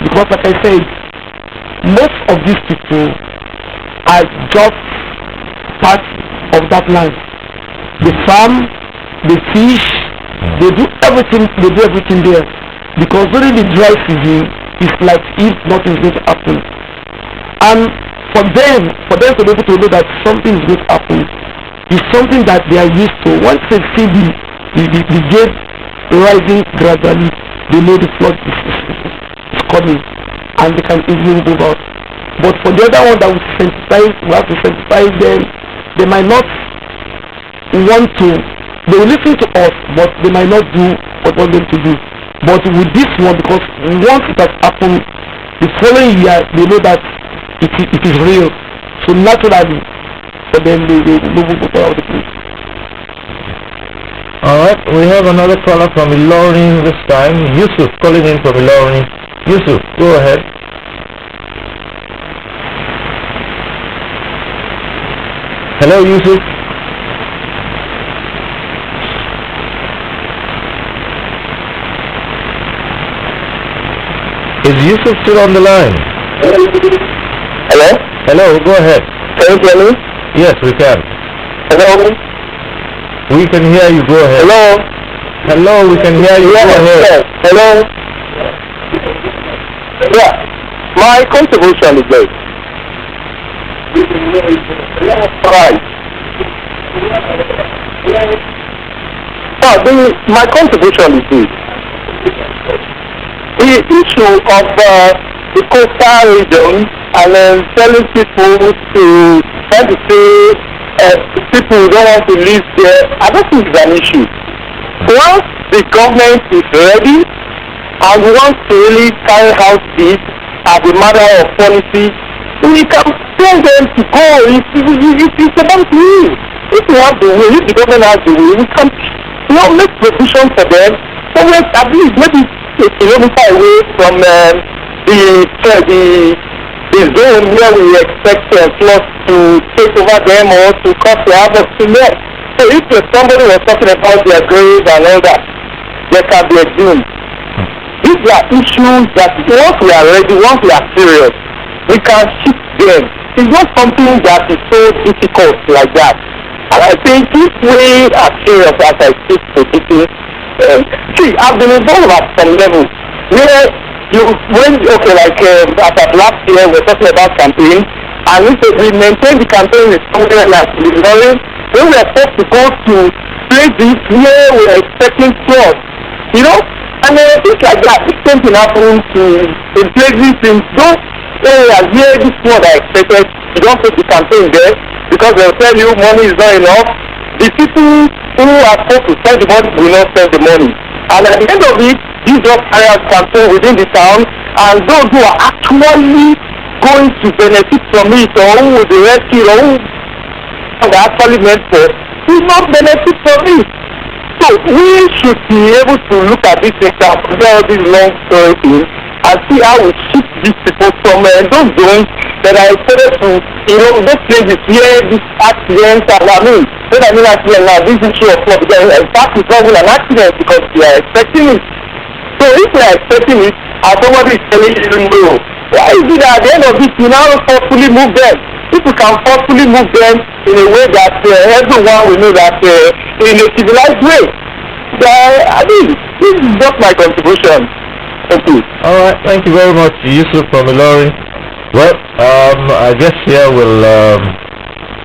because, like I said, most of these people are just part of that land. They farm, they fish, they do everything there. Because during the dry season, it's like if nothing is going to happen. And for them to be able to know that something is going to happen is something that they are used to. Once they see the gate rising gradually, they know the flood is coming and they can easily move out. But for the other one that we have to sensitize them. They might not want to, they will listen to us, but they might not do what we want them to do. But with this one, because once it has happened, the following year, they know that it is real. So naturally, for them, they move out of the place. Alright, we have another caller from Ilorin this time. Yusuf calling in from Ilorin. Yusuf, go ahead. Hello, Yusuf. Is Yusuf still on the line? Hello? Hello, go ahead. Can you hear me? Yes, we can. Hello? We can hear you, go ahead. Hello? Hello, we can hear you, go ahead. Yes. Hello? Yeah. My contribution is this. Right. My contribution is this. The issue of the coastal region and telling people to try to say people who don't want to live there, I don't think it's an issue. Once the government is ready and wants to really carry out this as a matter of policy, we can tell them to go. It's about me. If we have the will, if the government has the will, we can make provision for them. Somewhere at least maybe a kilometer away from the zone where we expect floods to take over them or to cause the harvest in there. So if somebody was talking about their graves and all that, they can be exhumed. These are issues that once we are ready, once we are serious, we can shift them. It's not something that is so difficult like that. And I think if we are serious as I speak to people, see, I've been involved at some level where as of last year, we're talking about campaign, and we maintain the campaign with somewhere like Ilorin, when we are supposed to go to places where we are expecting floods, and things like that. This same thing happens in places in those areas where this flood are expected. You don't take the campaign there because they'll tell you money is not enough. The people who are supposed to spend the money will not spend the money. And at the end of it, these just carry out campaign within the town, and those who are actually going to benefit from it, or who will be rescued, or who are actually meant for, will not benefit from it. So we should be able to look at this and compare all these long story things and see how we shift these people from those zones that are exposed to, those places where these accidents are. Accident now, this issue of flood, in fact, it's not even an accident because we are expecting it. So if we are expecting it, and somebody is telling you no, why is it that at the end of it, we now forcefully move them? If we can forcefully move them in a way that everyone will know that in a civilized way, this is just my contribution. Thank you. Alright, thank you very much, Yusuf from Ilorin. Well, I guess here we'll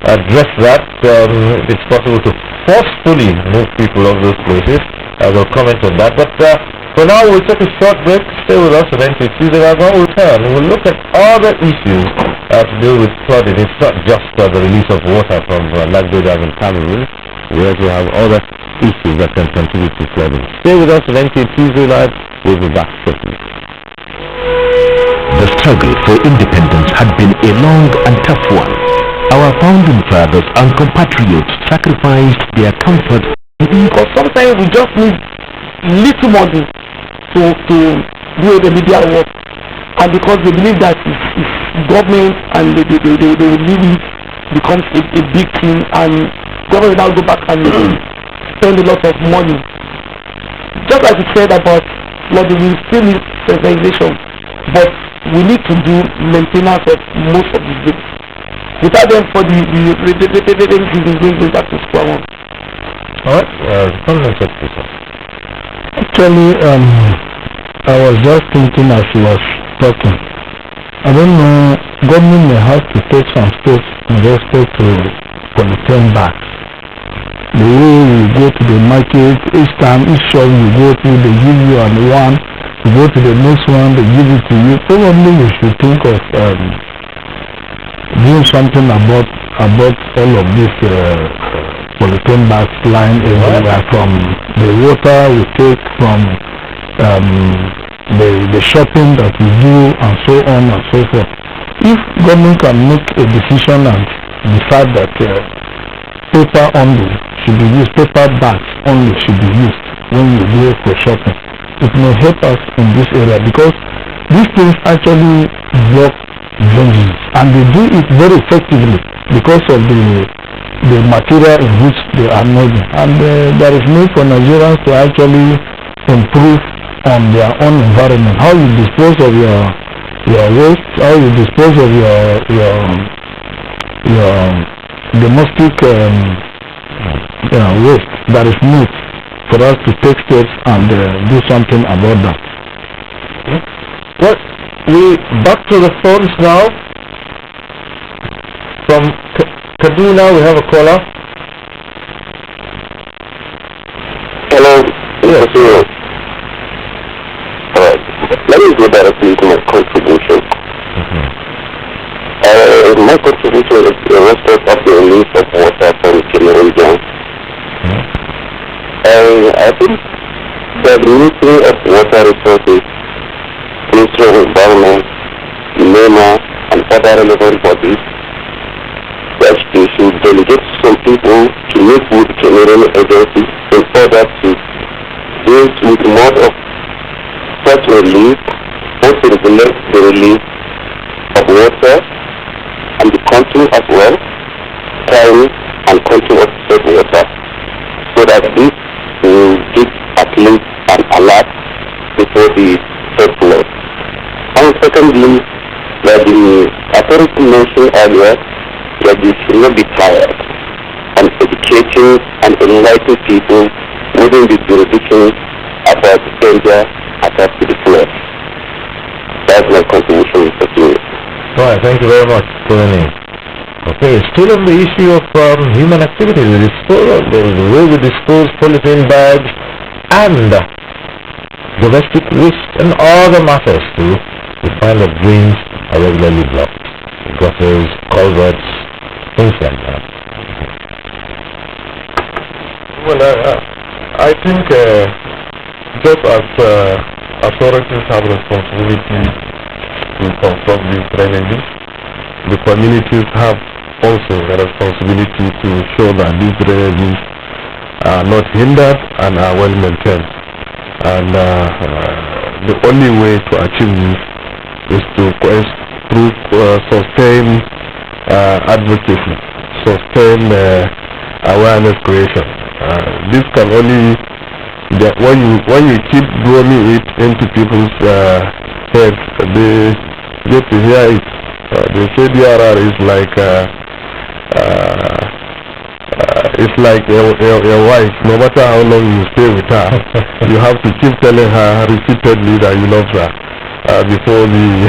address that. It's possible to forcefully move people of those places. I will comment on that. But for now, we'll take a short break. Stay with us, and then Tuesday when we return, we'll look at other issues to do with flooding. It's not just the release of water from Abuja and Cameroon. We also have other issues that can contribute to flooding. Stay with us, and then Tuesday Live. We'll be back shortly. The struggle for independence had been a long and tough one. Our founding fathers and compatriots sacrificed their comfort. Because sometimes we just need little money to do the media work, and because they believe that it's government and they will leave it, becomes a big thing, and government will now go back and spend a lot of money. Just like we said about flooding, we still need sensitization, but we need to do maintenance of most of the things. Without them, for the going back to square one. Alright, comments of this. Actually, I was just thinking as he was talking I don't know, government may have to take some steps in respect to polythene bags. The way you go to the market, each time, each shop you go to, they give you one. You go to the next one, they give it to you. Probably we should think of doing something about all of this polythene bags lying everywhere, from the water we take, from the shopping that we do, and so on and so forth. If government can make a decision and decide that paper only should be used, paper bags only should be used when you go for shopping, it may help us in this area, because these things actually block drainage, and they do it very effectively because of the material in which they are made. And there is need for Nigerians to actually improve on their own environment. How you dispose of your waste, how you dispose of your domestic waste. There is need for us to take steps and do something about that. Well, we back to the phones now. From Kaduna, we have a caller. Hello. Yes. Cyril. Let me go directly to my contribution. My contribution is in respect of the release of water from Nigerian. I think that the Ministry of Water Resources, Ministry of Environment, NEMA, and other relevant bodies, that they should delegate some people to meet with general agencies in order to deal with more of such relief, also regulate the release of water and the content as well, time and content of said water, so that this will give at least an alert before the third flood. And secondly, that the authority mentioned earlier that they should not be tired and educating and enlightening people within the jurisdiction about the danger attached to the flood. That's my contribution, Mr. Cyril. Alright, thank you very much for the name. Okay, still on the issue of human activity, the way we dispose polythene bags and domestic waste and other matters too, we find that drains are regularly blocked. Gutters, culverts, things like that. Well, I think just as authorities have responsibility to construct these drainages, the communities have also a responsibility to ensure that these drainages are not hindered and are well maintained. And the only way to achieve this is through sustained advocacy, sustained awareness creation. This can only, when you keep drumming it into people's heads, they get to hear it. They say DRR is like it's like a wife. No matter how long you stay with her, you have to keep telling her repeatedly that you love her before the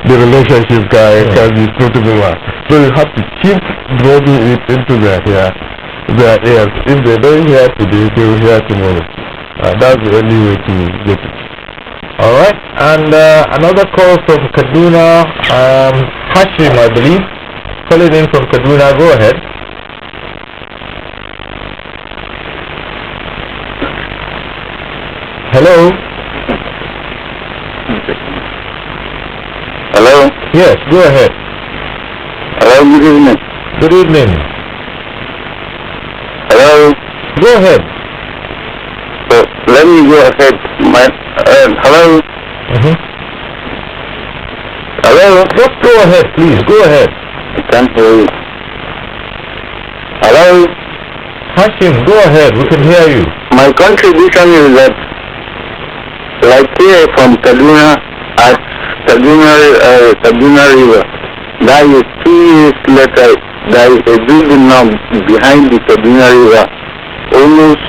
relationship can be fruitful. So you have to keep drumming it into their ears. If they don't hear today, they will hear tomorrow. That's the only way to get it. Alright, and another call from Kaduna, Hashim, I believe, calling in from Kaduna. Go ahead. Hello? Hello? Yes, go ahead. Hello, good evening. Good evening. Hello? Go ahead. So, let me go ahead. Hello? Hello? Just go ahead, please. Go ahead. I can't hear you. Hello? Hashim, go ahead. We can hear you. My contribution is that, like here from Kaduna, at Kaduna River, that is 2 years later, there is a building now behind the Kaduna River, almost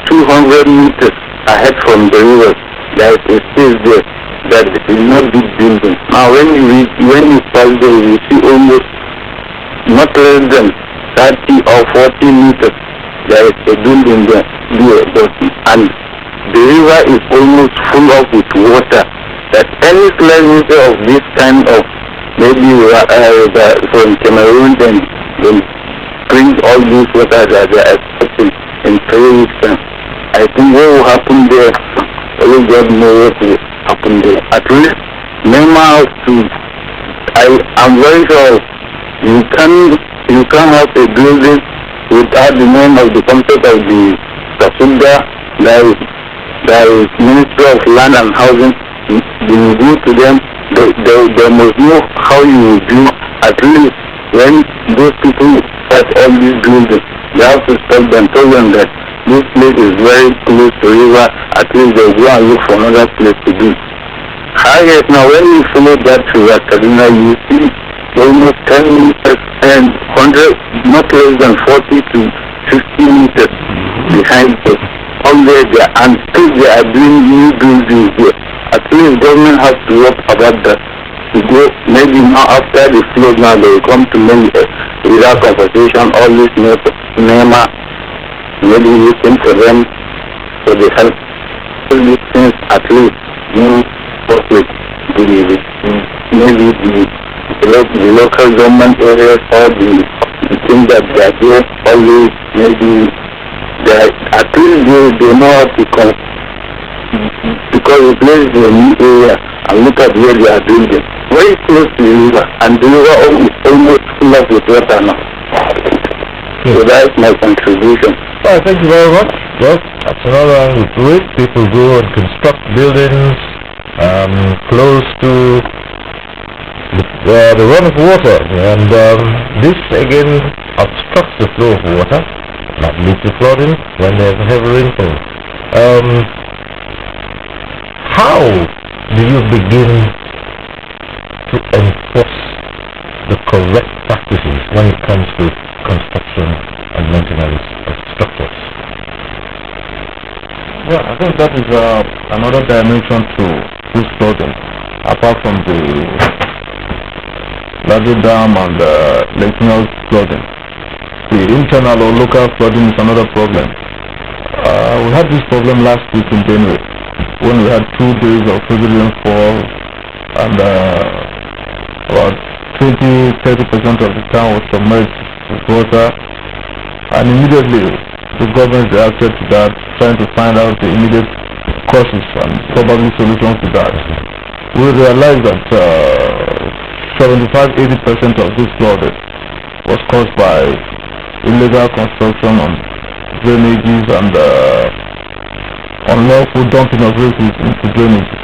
200 meters ahead from the river. There is a space there. that it is not big buildings. Now when you pass there, you see almost not less than 30 or 40 meters. There is a building there, and the river is almost full up with water. That any slight meter of this kind of maybe from Cameroon then bring all this water that they are expecting in 3 weeks time. I think what will happen there, only God knows what will happen there. At least Nema has to, I'm very sure you can't have a building without the name of the concept of the Kasunda. There is Ministry of Land and Housing. You go to them, they must know how you will do. At least when those people start all these buildings, they have to stop them, tell them that this place is very close to river. At least they will go and look for another place to do. Highest now, when you follow that river Kaduna, you see almost 10 meters and 100, not less than 40 to 50 meters behind us. All there, and still they are doing new buildings here. At least government has to work about that. To go, maybe now after the flood now they will come to make without compensation all this NEMA, maybe looking for them for the help. All these things at least work with maybe the local government areas or the things that they are doing, always maybe at least they know how to come. Because the place is a new area and look at where they are building. Very close to the river, and the river is almost full up with water now. So that is my contribution. Well, thank you very much. Well, that's another angle to it. People go and construct buildings close to the run of water, and this again obstructs the flow of water, not lead to flooding when there's heavy rainfall. How do you begin to enforce the correct practices when it comes to construction and maintenance of structures? Yeah, I think that is another dimension to this problem, apart from the Lado Dam and Lake Nile flooding. The internal or local flooding is another problem. We had this problem last week in January, when we had 2 days of heavy rainfall and about 20-30% of the town was submerged with water, and immediately the government reacted to that, trying to find out the immediate causes and probably solutions to that. We realized that 75-80% of this flooding was caused by illegal construction on drainages and unlawful dumping of waste into drainages.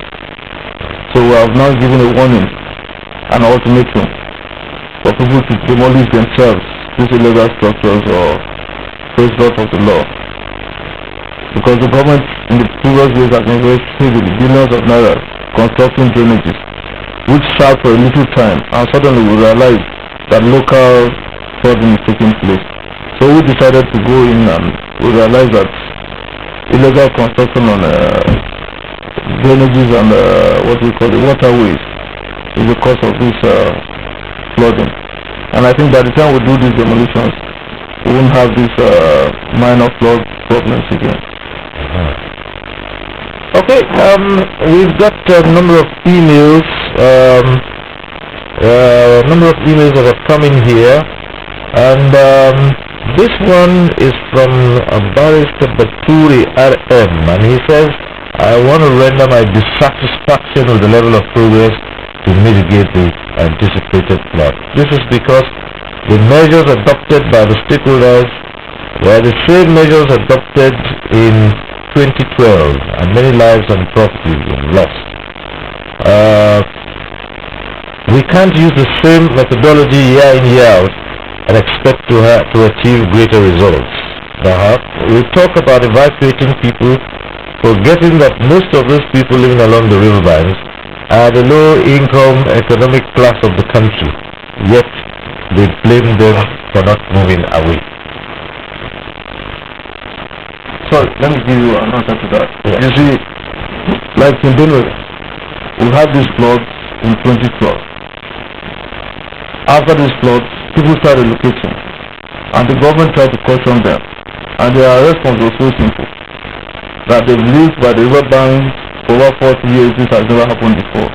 So we have now given a warning, an ultimatum for people to demolish themselves these illegal structures or face lot of the law. Because the government in the previous years has invested billions of naira constructing drainages, which serve for a little time, and suddenly we realize that local flooding is taking place. So we decided to go in, and we realized that illegal construction on drainages and what we call the waterways is the cause of this flooding. And I think by the time we do these demolitions, we won't have these minor flood problems again. Okay, we've got a number of emails. That have come in here, and this one is from Barrister Baturi RM, and he says, I want to render my dissatisfaction with the level of progress to mitigate the anticipated flood. This is because the measures adopted by the stakeholders were the same measures adopted in 2012, and many lives and property were lost. We can't use the same methodology year in, year out and expect to achieve greater results. We talk about evacuating people, forgetting that most of those people living along the riverbanks are the low-income economic class of the country, yet they blame them for not moving away. So let me give you an answer to that. Yeah. You see, like in Benue, we had this flood in 2012. After this flood, people started relocating, and the government tried to caution them, and their response was so simple, that they've lived by the river bank for over 40 years. This has never happened before.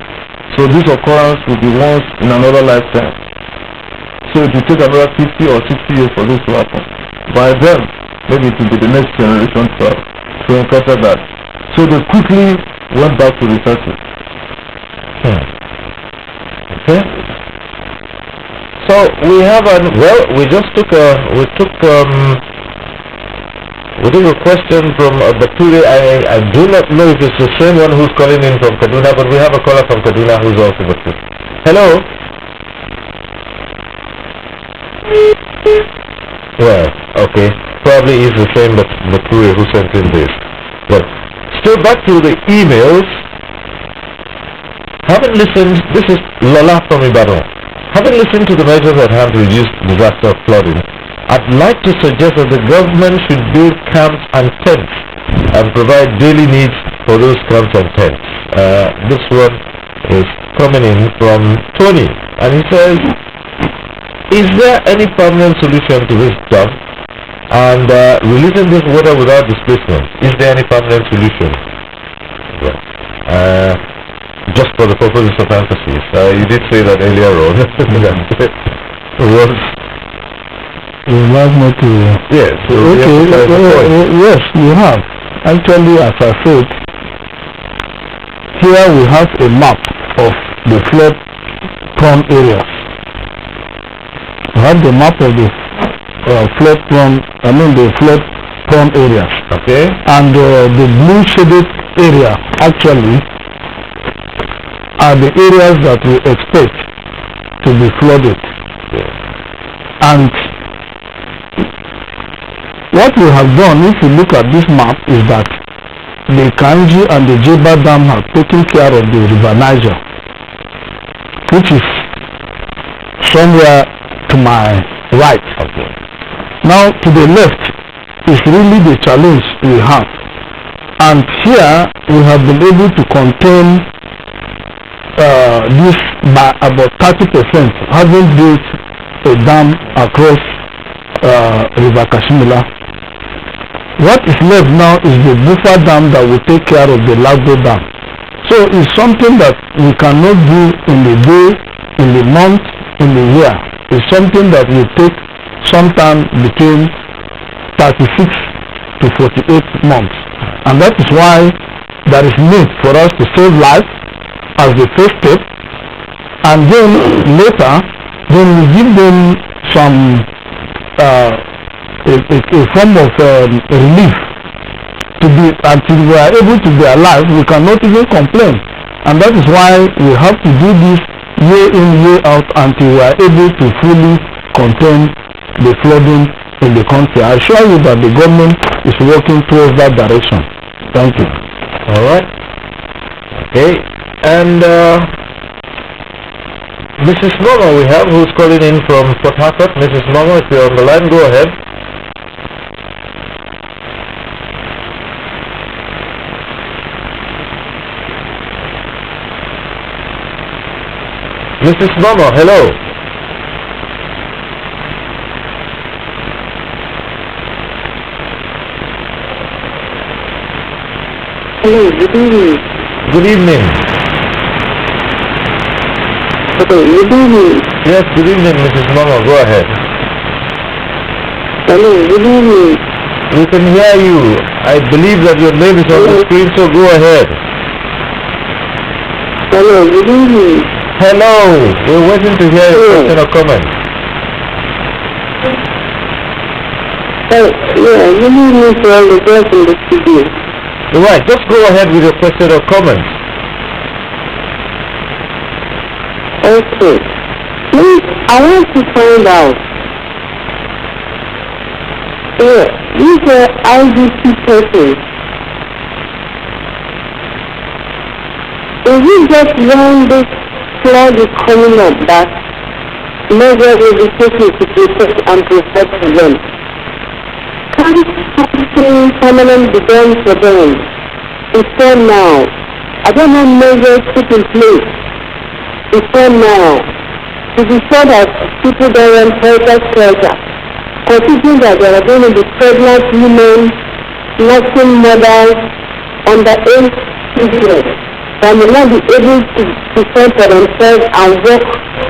So this occurrence will be once in another lifetime. So it will take another 50 or 60 years for this to happen. By then, maybe it will be the next generation to encounter that. So they quickly went back to research it. Okay. So we have we took a question from Bature. I do not know if it's the same one who's calling in from Kaduna, but we have a caller from Kaduna who's also Bature. Hello. Well, okay. Probably is the same Bature who sent in this. But still back to the emails. Haven't listened. This is Lola from Ibadan. Having listened to the measures at hand to reduce disaster flooding, I'd like to suggest that the government should build camps and tents and provide daily needs for those camps and tents. This one is coming in from Tony, and he says, is there any permanent solution to this job? And releasing this water without displacement, is there any permanent solution? Well, just for the purposes of emphasis, you did say that earlier on. Yes. Yes, you have. Actually, as I said, here we have a map of the flood-prone areas. We have the map of the the flood-prone areas. Okay. And the blue shaded area actually are the areas that we expect to be flooded. And what we have done, if you look at this map, is that the Kanji and the Jeba Dam have taken care of the River Niger, which is somewhere to my right. Okay. Now to the left is really the challenge we have. And here we have been able to contain this by about 30%, having built a dam across River Kashmila. What is left now is the buffer dam that will take care of the Lagdo Dam. So it's something that we cannot do in the day, in the month, in the year. It's something that will take sometime between 36 to 48 months. And that is why there is need for us to save life as the first step, and then later then we give them some a form of relief to be until we are able to be alive. We cannot even complain, and that is why we have to do this year in, year out until we are able to fully contain the flooding in the country. I assure you that the government is working towards that direction. Thank you. All right. Okay. And Mrs. Momo we have, who's calling in from Port Harcourt. Mrs. Momo, if you're on the line, go ahead. Mrs. Momo, hello. Hello, good evening. Good evening. Hello, good evening. Yes, good evening, Mrs. Momo. Go ahead. Hello, good evening. We can hear you. I believe that your name is on the screen, so go ahead. Hello, good evening. Hello. We're waiting to hear your question or comment. Good evening to all the girls in the studio. Right, just go ahead with your question or comment. Okay. Please, I want to find out. These are IDP persons. Is it just when this flood is coming up that measures will be taken to protect and protect them? Can't something permanent be done for them before now? are there no measures put in place before now to be sure that people don't run shelter, considering that there are going to be pregnant women, nursing mothers, underage children that may not be able to fend for themselves and work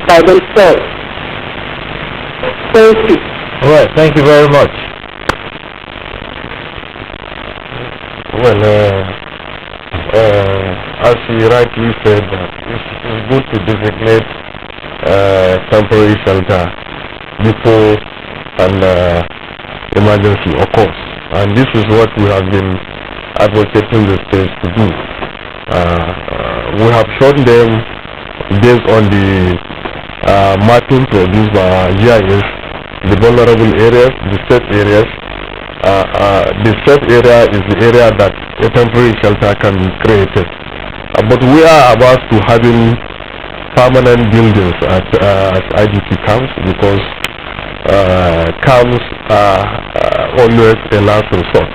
by themselves? Thank you. All right, thank you very much. Well, as you rightly said, it's good to designate temporary shelter before an emergency occurs, and this is what we have been advocating the states to do. We have shown them, based on the mapping produced by GIS, the vulnerable areas, the safe areas. The safe area is the area that a temporary shelter can be created. But we are about to having permanent buildings at IDP camps, because camps are always a last resort.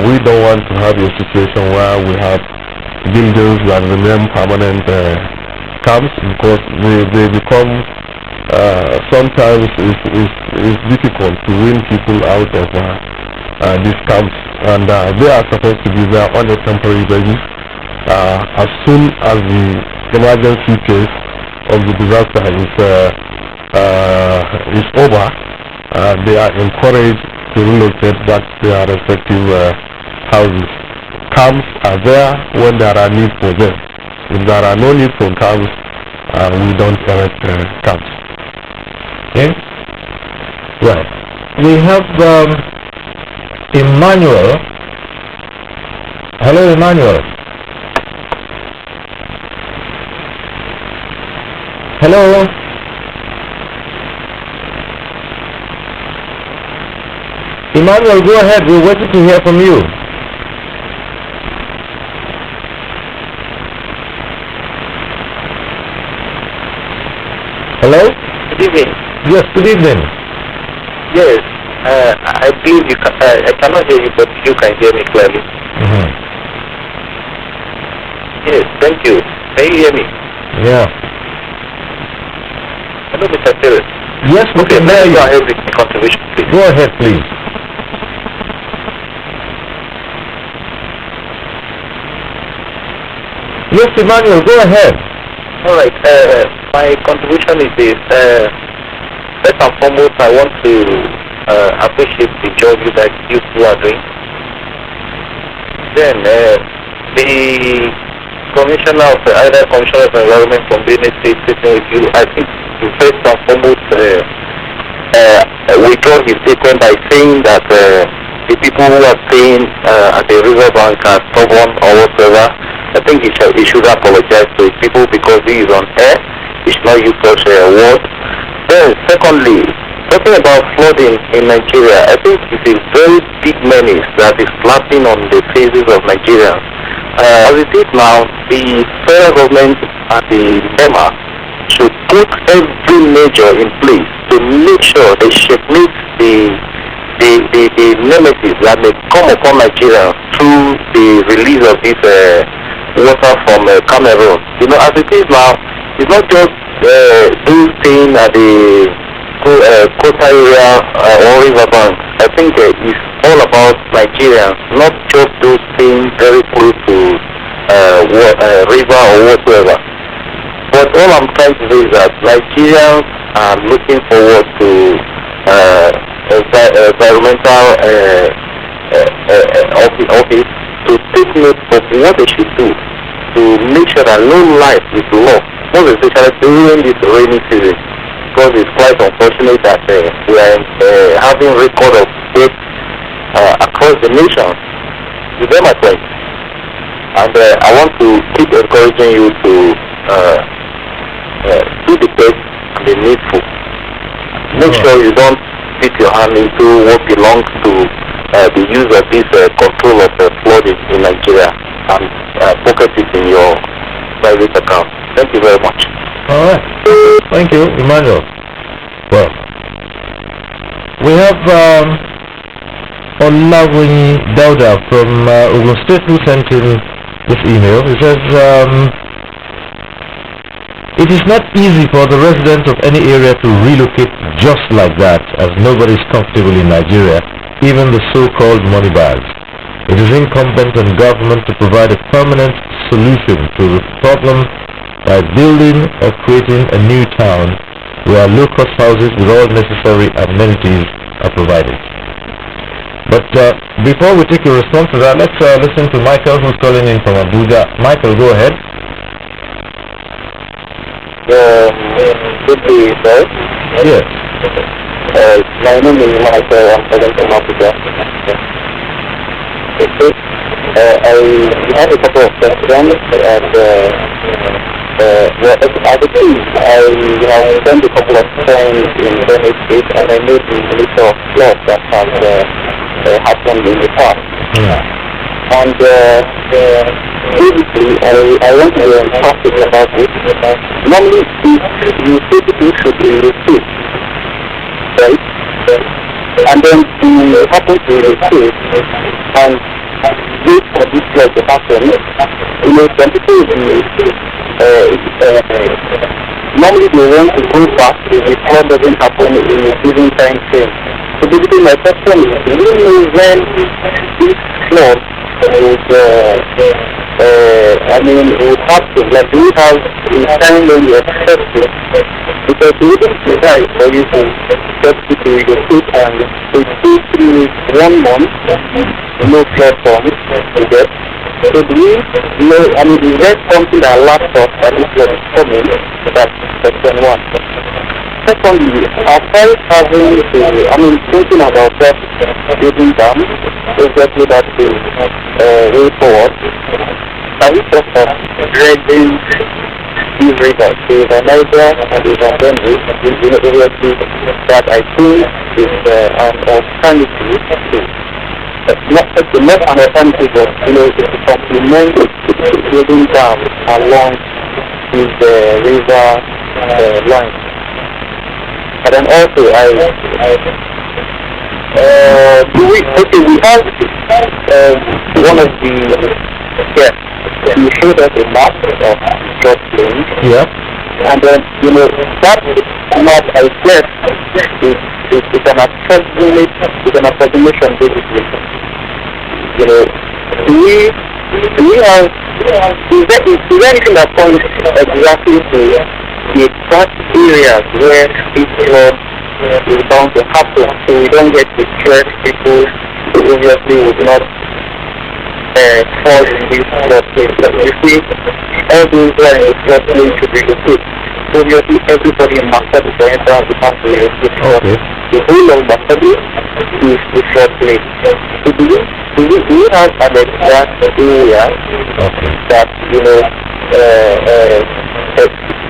We don't want to have a situation where we have buildings that remain permanent camps, because they become sometimes it's difficult to win people out of these camps, and they are supposed to be there on a temporary basis. As soon as the emergency phase of the disaster is over, they are encouraged to relocate back to their respective houses. Camps are there when there are needs for them. If there are no need for camps, we don't erect camps. Okay? Right. We have Emmanuel. Hello, Emmanuel. Hello. Emmanuel, go ahead. We're waiting to hear from you. Hello? Good evening. Yes, good evening. Yes, I believe you can, I cannot hear you, but you can hear me clearly. Yes, thank you. Can you hear me? Yeah. Hello, Mr. Cyril. Yes, we Okay, can let hear me you. go ahead with the contribution, please. Go ahead, please. Yes, Emmanuel, go ahead. All right, my contribution is this. First and foremost, I want to appreciate the job you two are doing. Then, the Commissioner of either Commissioner of Environment from Benin State sitting with you, I think first and foremost withdraw his statement by saying that the people who are staying at the riverbank are stubborn or whatever. I think he should apologize to his people, because he is on air. He should not use such words. Then, secondly, talking about flooding in Nigeria, I think it's a very big menace that is slapping on the faces of Nigerians. As it is now, the federal government and the NEMA should put every measure in place to make sure they checkmate the nemesis that may come upon Nigeria through the release of this water from Cameroon. You know, as it is now, it's not just those staying at the coastal area or riverbank. I think it's all about Nigerians, not just those staying very close to river or whatever. But all I'm trying to say is that Nigerians are looking forward to environmental office to take note of what they should do to make sure that no life is lost, most especially during this rainy season, because it's quite unfortunate that we are having record of deaths across the nation. With them, my friends, and I want to keep encouraging you to do the best and the needful. Make sure you don't fit your hand into what belongs to the use of this control of flooding in Nigeria, and pocket it in your private account. Thank you very much. All right. Thank you, Emmanuel. Well, we have Olawuni Dauda from Ogun State, who sent in this email. It says, it is not easy for the residents of any area to relocate just like that, as nobody is comfortable in Nigeria, even the so-called money bags. It is incumbent on government to provide a permanent solution to the problem by building or creating a new town where low-cost houses with all necessary amenities are provided. But before we take a response to that, let's listen to Michael, who's calling in from Abuja. Michael, go ahead. Good day, sir. Yes. My name is Michael. I'm calling from Abuja. I have a couple of questions, and as a kid, I have spent a couple of times in Benue State, and I made the list of floods that have happened in the past. Yeah. And basically, I want to be emphatic about this. Normally, you say people should be received, right? And then you happen to receive, and wait for this flood to happen. Some people normally they want to go back if the flood doesn't happen in a given time frame. So basically my question is, do you know when this flood would would happen? Like, do you have a time when you expect it? Because we wouldn't decide for you to get people to relocate, and it's 2-3 weeks, 1 month, no flood comes to get. So do you know, is there something that lasts us that this flood is coming? That's question one. Secondly, after having thinking about that building dam, exactly that way forward, can we talk of dredging these rivers, the Niger and the Benue, that I think is an alternative to not an alternative, but to complement building dams along with the river line. And then also, we have one of the guests. You showed us a map of floodplains. Yeah. And then, that map, I guess, is an approximation, basically. Do we have, is there anything that points exactly to the exact areas where this flood is bound to happen, so we don't get distressed people who obviously would not fall in this floodplain? But you see, all those who are in the floodplain should relocate. So obviously everybody in Masabi, for instance, will have to relocate. Okay. The whole of Masabi is the floodplain. So do you have an exact area that,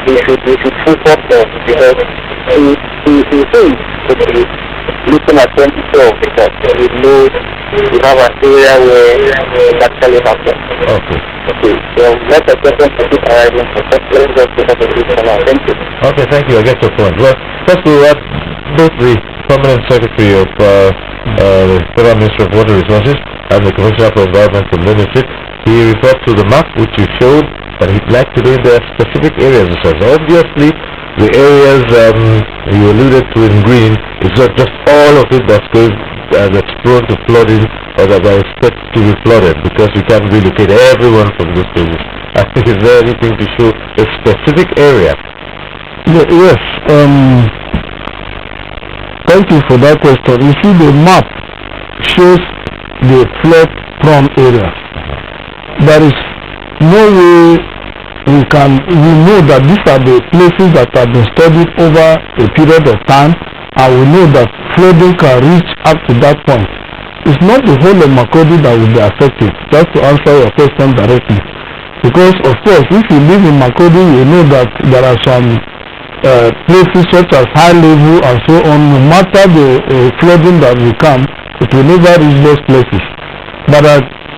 we should focus on, because we think looking at 2012, because we know we have an area where it actually happens. Okay, so that's a question for this arriving for let's just look at the for now. Thank you. Okay, thank you. I get your point. Well, first we have both the Permanent Secretary of the Federal Ministry of Water Resources and the Commissioner for Environment and Leadership. He referred to the map which you showed, but he'd like to know there are specific areas. So obviously, the areas you alluded to in green is not just all of it that's prone to flooding or that are expected to be flooded, because you can't relocate everyone from those places. I think, is there anything to show a specific area? Yes. Thank you for that question. You see, the map shows the flood-prone areas. There is no way we know that these are the places that have been studied over a period of time, and we know that flooding can reach up to that point. It's not the whole of Makurdi that will be affected, just to answer your question directly. Because of course, if you live in Makurdi, you know that there are some places such as high level and so on. No matter the flooding that will come, it will never reach those places. But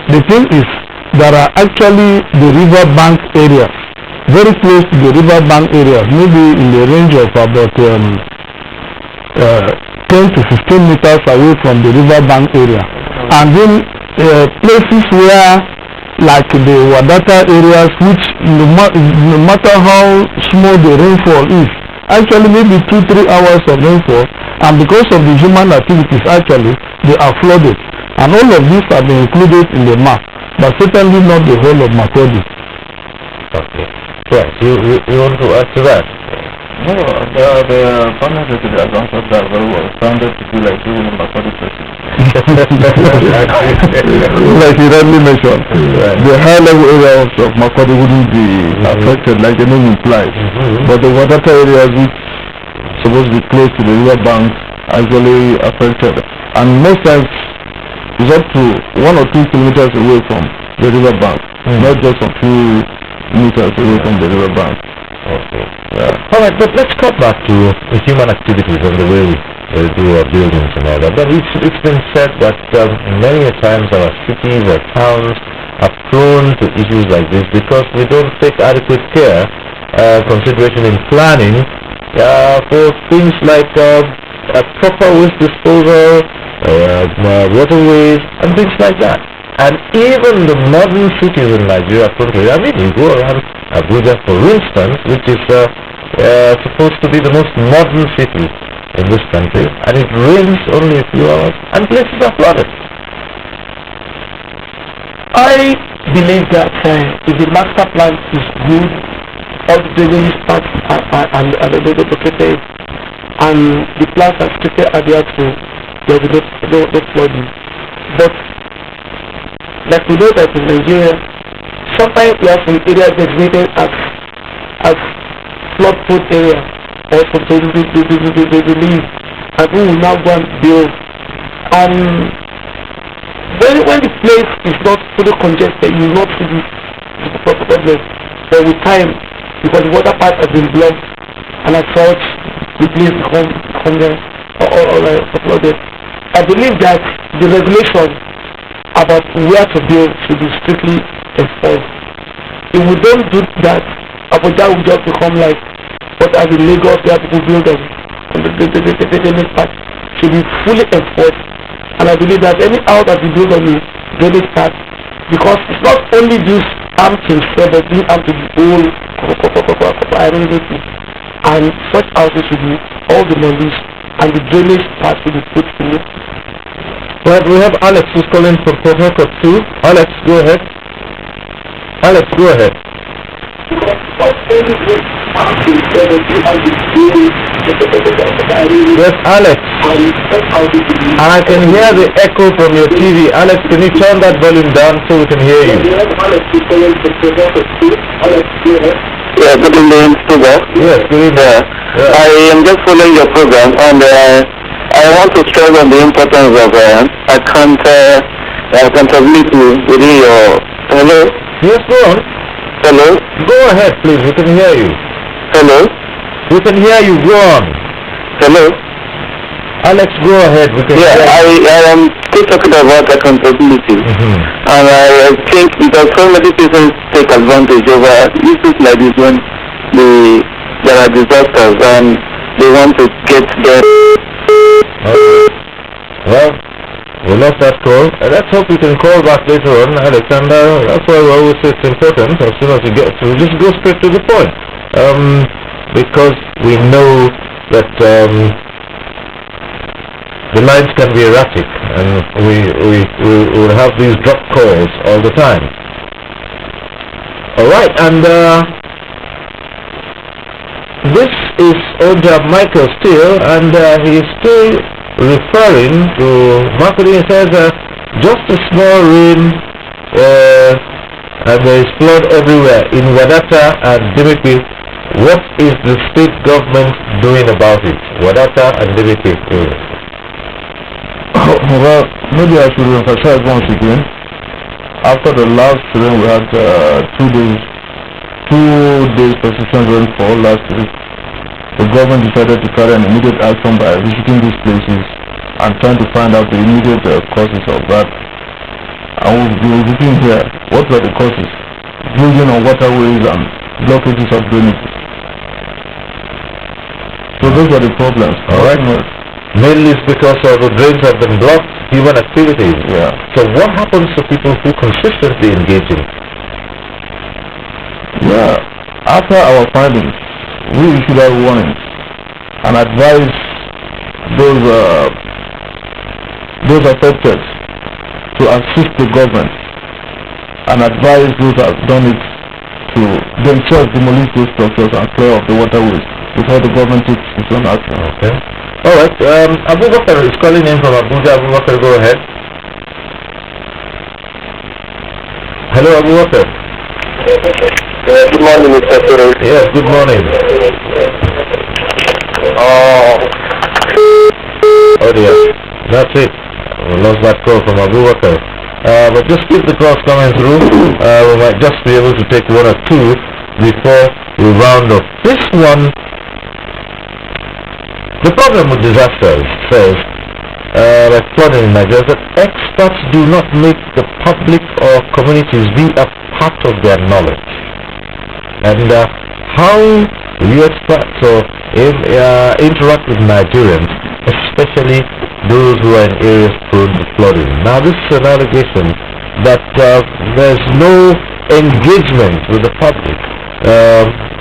the thing is, there are actually the river bank areas, very close to the river bank areas, maybe in the range of about 10 to 15 meters away from the river bank area. And then places where like the Wadata areas, which no matter how small the rainfall is, actually maybe 2-3 hours of rainfall, and because of the human activities, actually they are flooded, and all of these have been included in the map, but certainly not the whole of Makurdi. Okay. Yes, you want to add to that? No, the partners that the answers are very well founded to be like doing Makurdi places. Like he rightly mentioned, the high level areas of Makurdi wouldn't be affected like the name implies. But the Wadata areas which supposed to be close to the river bank actually affected. And most times it's up to 1 or 2 kilometers away from the river bank, not just a few meters away from the river bank. Okay. Alright, but let's cut back to the human activities and the way we do our buildings and all that. But it's been said that many a times our cities or towns are prone to issues like this because we don't take adequate care, consideration in planning for things like proper waste disposal, waterways, and things like that. And even the modern cities in Nigeria, I mean, you go around Abuja, for instance, which is supposed to be the most modern city in this country, and it rains only a few hours, and places are flooded. I believe that if the master plan is good, all the drainage parts and the located, and the plants are strictly adhered to, there will be no flooding. But like we know that in Nigeria, sometimes we have some areas designated as flood-prone area, or some they leave, and we will now go and build. And when the place is not fully congested, you will not see the problem. But with time, because the water part has been blocked, and as such, the place becomes flooded. I believe that the regulation about where to build should be strictly enforced. If we don't do that, Abuja will just become like what as in Lagos, where people build them, and the part should be fully enforced. And I believe that any house that we build on the drainage part, because it's not only this arm to himself, but being arm to the whole identity. And such houses should be all the members, and the drainage part should be put in it. Well, we have Alex who's calling from Port Harcourt too. Alex, go ahead. Alex, go ahead. Yes, Alex. And I can hear the echo from your TV. Alex, can you turn that volume down so we can hear you? Yeah, good evening, Stober. Yes, good evening. I am just following your program, and I want to stress on the importance of accountability within your... Hello? Yes, go on. Hello? Go ahead, please. We can hear you. Hello? We can hear you. Go on. Hello? Alex, go ahead. We can hear you. I am still talking about accountability. And I think because so many people take advantage over issues like this when there are disasters and they want to get there. Okay. Well, we lost that call. Let's hope we can call back later on, Alex. And that's why we always say it's important as soon as you get to just go straight to the point. Because we know that the lines can be erratic, and we will have these drop calls all the time. All right, and this is Oja Michael still, and he is still referring to Makudi. He says just a small rain and there is flood everywhere in Wadata and Dimiti. What is the state government doing about it? Wadata and Dimiti. Well, maybe I should emphasize once again. After the last rain, we had 2 days persistent rainfall last week. The government decided to carry an immediate action by visiting these places and trying to find out the immediate causes of that. And we'll be looking here, what were the causes? Building on waterways and blockages of drainage. So those were the problems. Alright. Mainly it's because the drains have been blocked human activities. Yeah. So what happens to people who consistently engage in? Yeah, after our findings, we issued our warnings and advise those affected to assist the government and advise those who have done it to themselves demolish those structures and clear off the waterways before the government takes its own action. Okay. All right. Abubakar is calling in from Abuja. Abubakar, go ahead. Hello, Abubakar. Good morning, Mr. Cyril. Yes, good morning. Oh dear, that's it. We lost that call from Abubakar. But just keep the calls coming through. We might just be able to take one or two before we round up. This one, the problem with disasters says, like flooding in Nigeria, that experts do not make the public or communities be a part of their knowledge. And how you experts or interact with Nigerians, especially those who are in areas prone to flooding. Now this is an allegation that there's no engagement with the public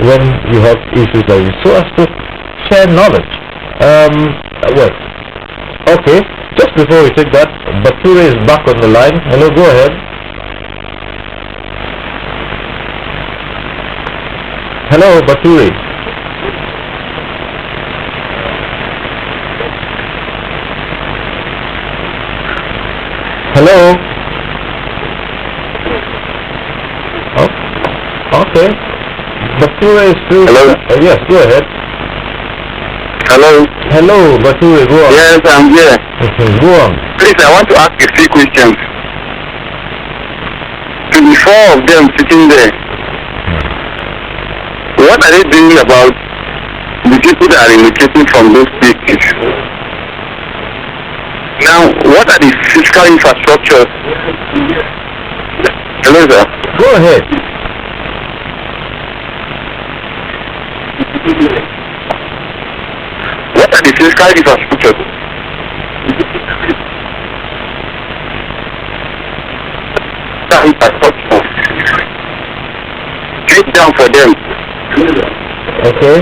when you have issues like this, so as to share knowledge. Well, okay, just before we take that, Bature is back on the line. Hello, go ahead. Hello, Bature. Hello. Oh, okay. Bature is still. Hello. Yes, go ahead. Hello. Hello, Bature, go on. Yes, I'm here. Go on. Please, I want to ask a few questions. To the four of them sitting there, what are they doing about the people that are relocating from those places? Now, what are the physical infrastructures? Hello, sir. Go ahead. What are the physical infrastructures? Take down for them. Okay.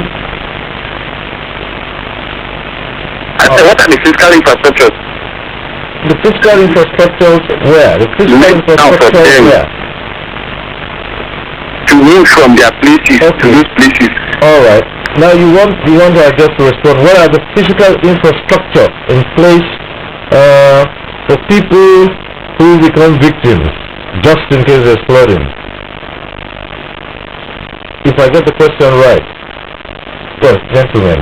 I said, what are the physical infrastructures? The physical infrastructures where? The physical Laid down for infrastructures them where? to move from their places to those places. Alright. Now you want to just respond. What are the physical infrastructure in place for people who become victims just in case there's flooding? If I get the question right. Well, gentlemen.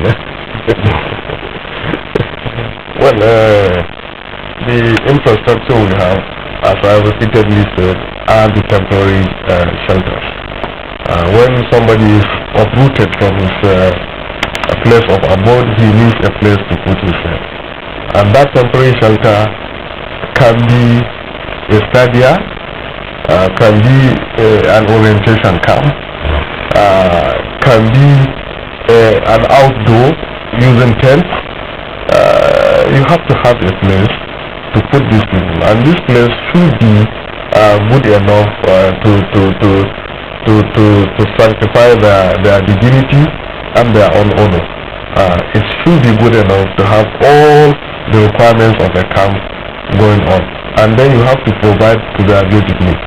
Well, the infrastructure we have, as I have repeatedly said, are the temporary shelters. When somebody is uprooted from his place of abode, he needs a place to put his head. And that temporary shelter can be a stadia, can be an orientation camp, can be an outdoor using tents. You have to have a place to put these people, and this place should be good enough to sanctify their dignity and their own honor. It should be good enough to have all the requirements of a camp going on, and then you have to provide to their basic needs.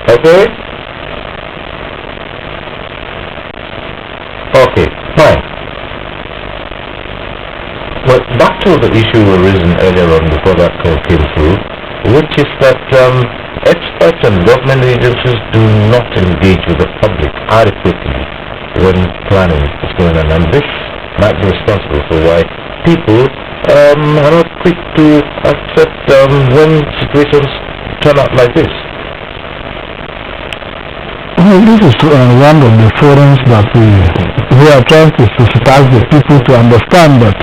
Okay? Okay, fine. But back to the issue we raised earlier on before that call came through, which is that experts and government agencies do not engage with the public adequately when planning is going on, and this might be responsible for why people are not quick to accept when situations turn out like this. Well, this is one of the forums that we are trying to sensitize the people to understand that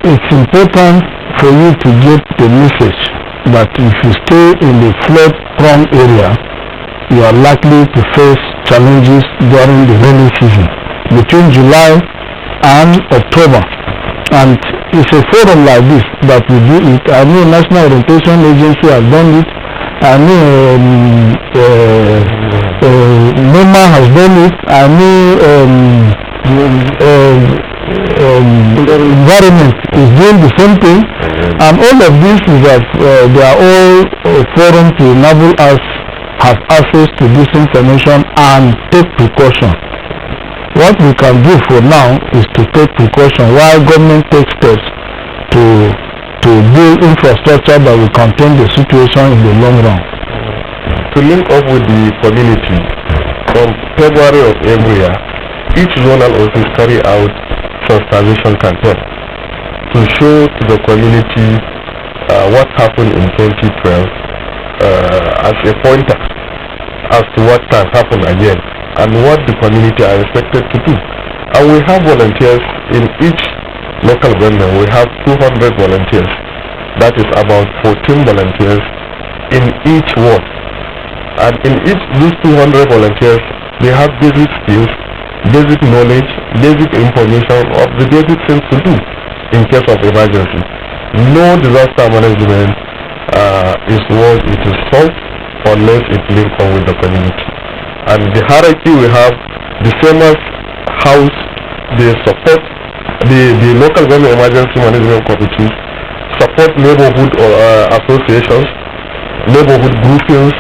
it's important for you to get the message that if you stay in the flood-prone area, you are likely to face challenges during the rainy season. Between July and October, And it's a forum like this that we do it. I know National Orientation Agency has done it. I know NOMA has done it. I know environment is doing the same thing. And all of this is that they are all forum to enable us have access to this information and take precaution. What we can do for now is to take precaution while government takes steps to build infrastructure that will contain the situation in the long run. To link up with the community, from February of every year, each zonal office carry out sensitization campaign to show to the community what happened in 2012 as a pointer as to what can happen again and what the community are expected to do. And we have volunteers in each local government. We have 200 volunteers. That is about 14 volunteers in each ward. And in each these 200 volunteers, they have basic skills, basic knowledge, basic information of the basic things to do in case of emergency. No disaster management is what it is solved unless it links up with the community. And the hierarchy we have, the same as house, they support the local government emergency management committees, support neighborhood associations, neighborhood groupings,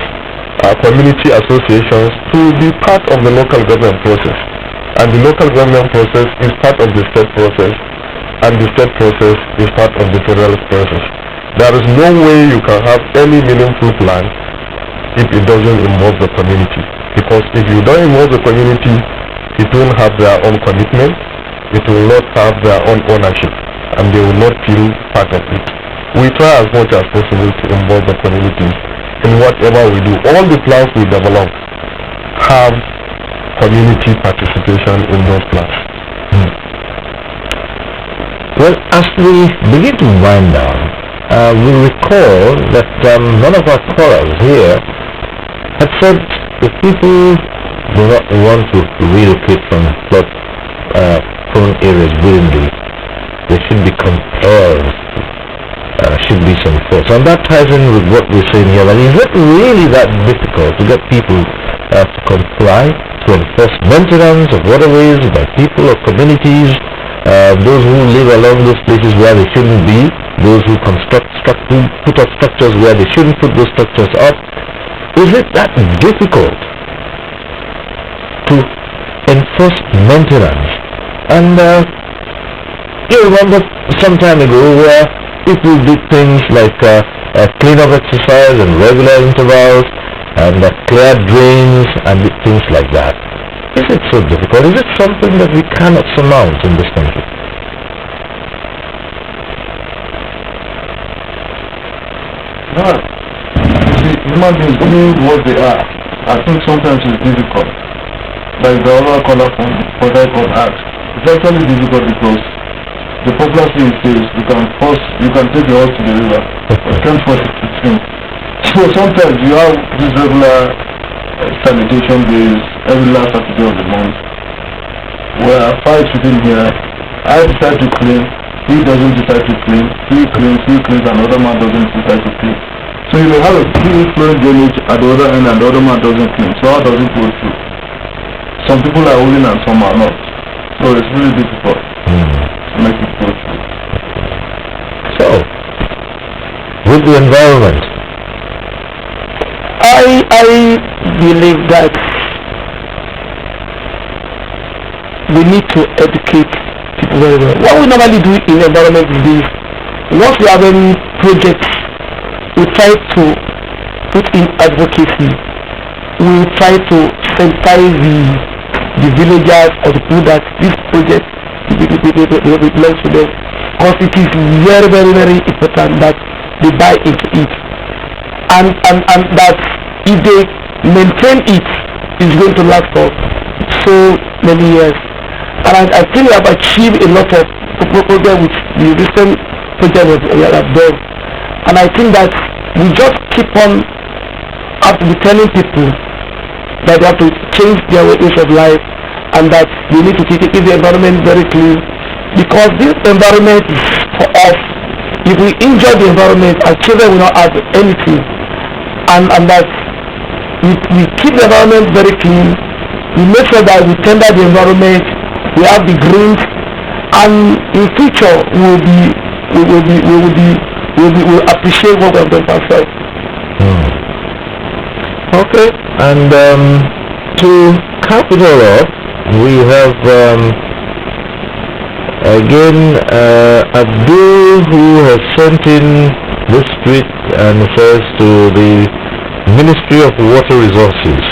community associations to be part of the local government process. And the local government process is part of the state process, and the state process is part of the federal process. There is no way you can have any meaningful plan if it doesn't involve the community. Because if you don't involve the community, it won't have their own commitment, it will not have their own ownership, and they will not feel part of it. We try as much as possible to involve the community in whatever we do. All the plans we develop have community participation in those plans. Well, as we begin to wind down, we recall that one of our callers here had said if people do not want to relocate from flood-prone areas willingly, they should be compelled. Should be some force. And that ties in with what we're saying here. And is it really that difficult to get people to comply, to enforce maintenance of waterways by people or communities, those who live along those places where they shouldn't be, those who put up structures where they shouldn't put those structures up? Is it that difficult to enforce maintenance? And you remember some time ago where people did things like clean-up exercise and regular intervals and clear drains and things like that. Is it so difficult? Is it something that we cannot surmount in this country? No. Human beings being what they are, I think sometimes it's difficult. Like the other caller for that on act. It's actually difficult because the popular saying says you can take the horse to the river, but you can't force it to swim. So sometimes you have this regular sanitation days every last Saturday of the month where I fight within here. I decide to clean, he doesn't decide to clean, he cleans, another man doesn't decide to clean. So you may have a free flowing drainage at the other end and the other man doesn't clean. So how does it go through? Some people are willing and some are not. So it's really difficult to make it go through. So, with the environment, I believe that we need to educate people very well. What we normally do in the environment is this: once we have any projects, we try to put in advocacy. We try to sensitize the villagers or the people that this project belongs to them, because it is very, very, very important that they buy into it, and that if they maintain it, it's going to last for so many years. And I think we have achieved a lot of progress with the recent project we have done. And I think that we just keep on have to be telling people that they have to change their ways of life, and that we need to keep the environment very clean, because this environment is for us. If we injure the environment, our children will not have anything. And that we keep the environment very clean. We make sure that we tender the environment. We have the greens, and in future we'll appreciate what we have done for ourselves. Okay, and to cap it all up, we have again Abdul, who has sent in this tweet and says to the Ministry of Water Resources,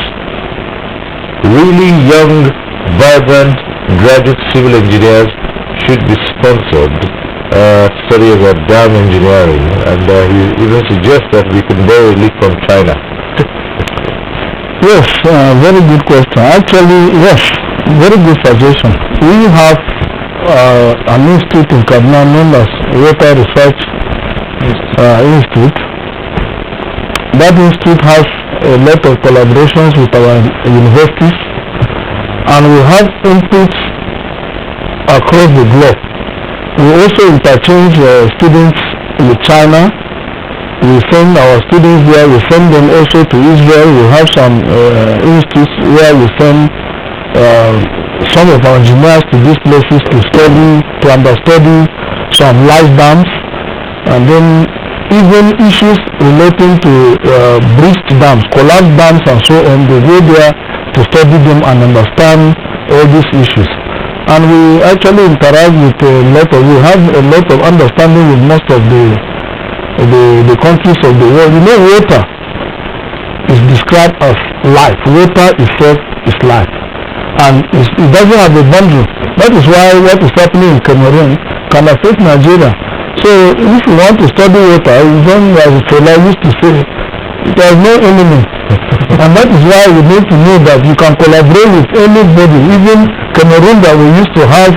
really young, vibrant graduate civil engineers should be sponsored to study about dam engineering, and he even suggests that we can borrow a leaf from China. Yes, very good question. Actually, yes, very good suggestion. We have an institute in Kaduna known as Water Research Institute. That institute has a lot of collaborations with our universities, and we have inputs across the globe. We also interchange students with China. We send our students there, we send them also to Israel. We have some institutes where we send some of our engineers to these places to study, to understudy some live dams, and then even issues relating to breached dams, collapsed dams and so on. They go there to study them and understand all these issues. And we actually interact with we have a lot of understanding with most of the countries of the world. You know, water is described as life. Water itself is life, and it doesn't have a boundary. That is why what is happening in Cameroon can affect Nigeria. So if you want to study water, even as Cyril used to say, it has no enemy. And that is why we need to know that you can collaborate with anybody. Even Cameroon, that we used to have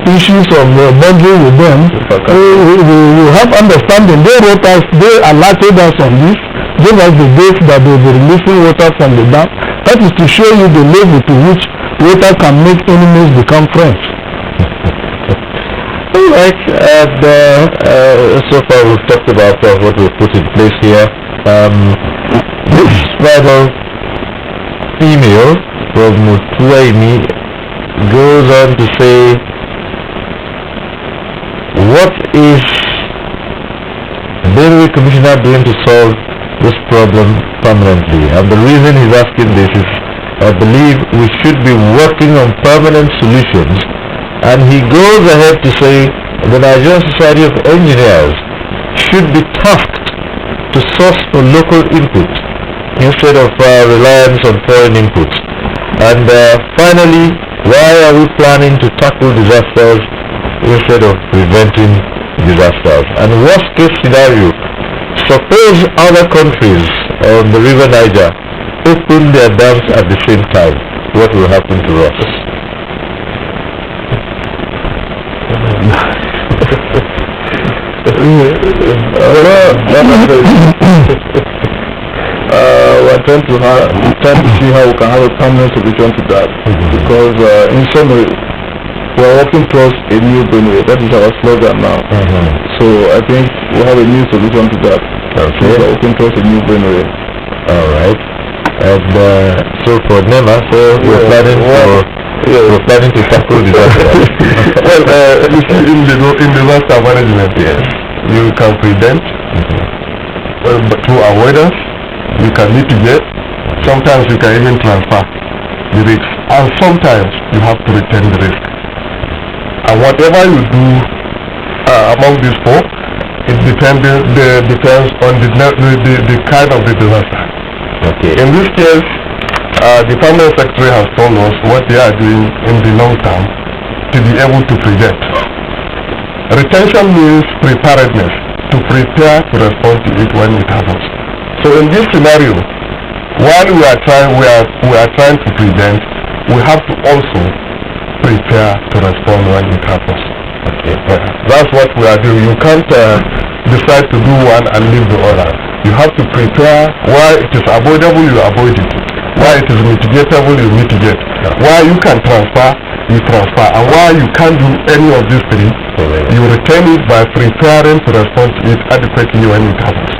issues of boundary with them, we have understanding. They wrote us, they alerted us on this, gave us the date that they will be releasing water from the dam. That is to show you the level to which water can make enemies become friends. Alright, and so far we've talked about what we've put in place here. This final email from Mutuaimi goes on to say, what is Benue Commissioner doing to solve this problem permanently? And the reason he's asking this is, I believe we should be working on permanent solutions. And he goes ahead to say the Nigerian Society of Engineers should be tasked to source for local input instead of reliance on foreign inputs. And finally, why are we planning to tackle disasters instead of preventing disasters? And worst case scenario, suppose other countries on the river Niger open their dams at the same time, what will happen to us? We're trying to see how we can have a permanent solution to that, because in summary, we're working towards a new Benue. That is our slogan now. So I think we have a new solution to that. Okay. So we're working towards a new Benue. Alright. And so for NEMA, we're planning to tackle disaster. Well, in disaster management, yes, you can prevent, but through avoidance, you can mitigate. Sometimes you can even transfer the risk, and sometimes you have to retain the risk. And whatever you do among these four, it depends on the kind of the disaster. Okay. In this case, the Permanent Secretary has told us what they are doing in the long term to be able to prevent. Retention means preparedness, to prepare to respond to it when it happens. So in this scenario, while we are trying to prevent, we have to also prepare to respond when it happens. Okay. That's what we are doing. You can't decide to do one and leave the other. You have to prepare. While it is avoidable, you avoid it. While it is mitigatable, you mitigate. While you can transfer, you transfer. And while you can't do any of these three, you return it by preparing to respond to it adequately when it happens.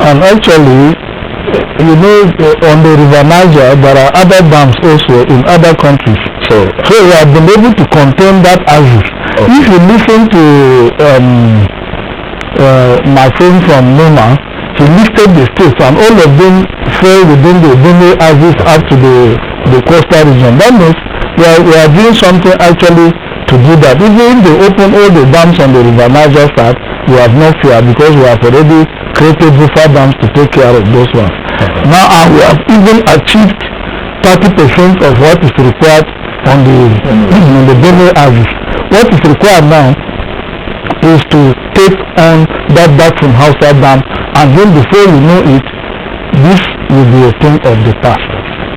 And actually, you know, on the River Niger, there are other dams also in other countries. So we have been able to contain that axis. If you listen to my friend from Noma, he listed the states and all of them fall within the Benue axis up to the coastal region. That means we are doing something actually to do that. Even if they open all the dams on the River Niger side, we have no fear because we have already created buffer dams to take care of those ones. Now we have even achieved 30% of what is required on the Benue axis. What is required now is to take on that from Hausa Dam, and then before you know it, this will be a thing of the past.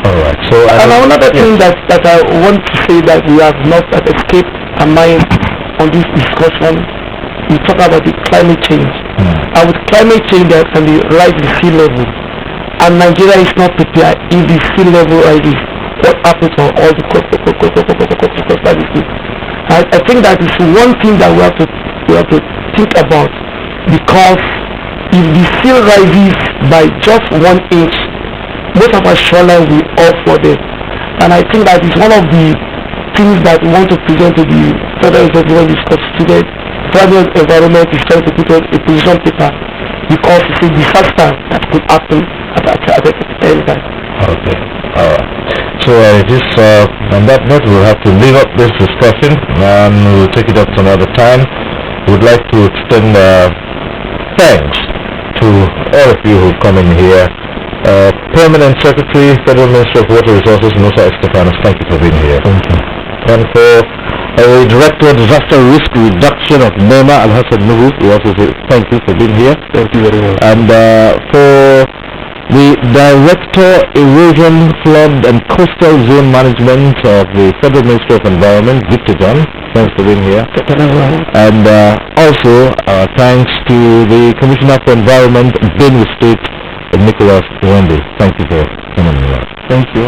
Alright, so another thing that I want to say that we have not escaped our mind on this discussion, we talk about the climate change. And with climate change there can be rise in sea level. And Nigeria is not prepared if the sea level rises. What happens to all the I think that is one thing that we have to think about, because if the sea rises by just 1 inch, most of our shoreline will all flooded. And I think that is one of the things that we want to present to the federal executive when discuss today. Federal environment is trying to put on a position paper because it's a disaster that could happen at any time. Okay, alright. So on that note, we'll have to leave up this discussion and we'll take it up some other time. We'd like to extend thanks to all of you who come in here. Permanent Secretary, Federal Ministry of Water Resources, Musa Estefanos, thank you for being here. Thank you. And for Director Disaster Risk Reduction of NEMA, Al-Hassan Nuhu, we also say thank you for being here. Thank you very much. And for the Director Erosion, Flood and Coastal Zone Management of the Federal Ministry of Environment, Victor John, thanks for being here. And also thanks to the Commissioner for Environment, Benue State, Nicholas Wendy. Thank you for coming here. Thank you.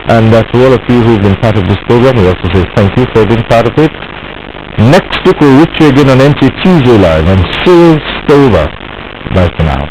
And to all of you who've been part of this program, we also say thank you for being part of it. Next week we'll reach you again on NT Tuesday Live and Cyril Stober. Bye for now.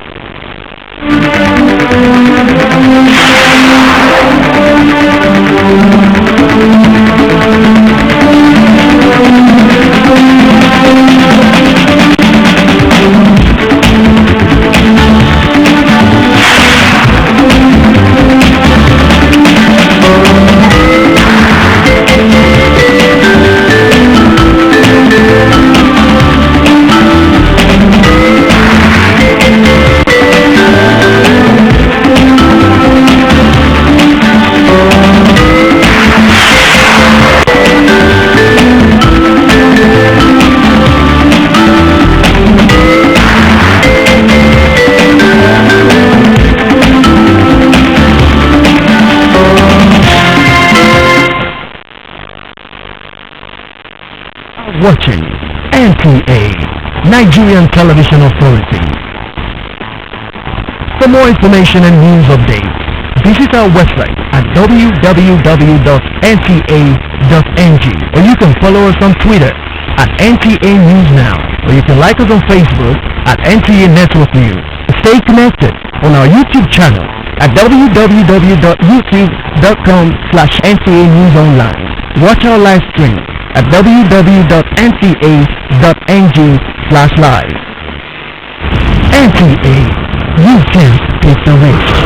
Watching NTA, Nigerian Television Authority. For more information and news updates, visit our website at www.nta.ng, or you can follow us on Twitter at NTA News Now, or you can like us on Facebook at NTA Network News. Stay connected on our YouTube channel at www.youtube.com/NTA News Online. Watch our live stream at www.nta.ng/live. NTA, you can take the risk.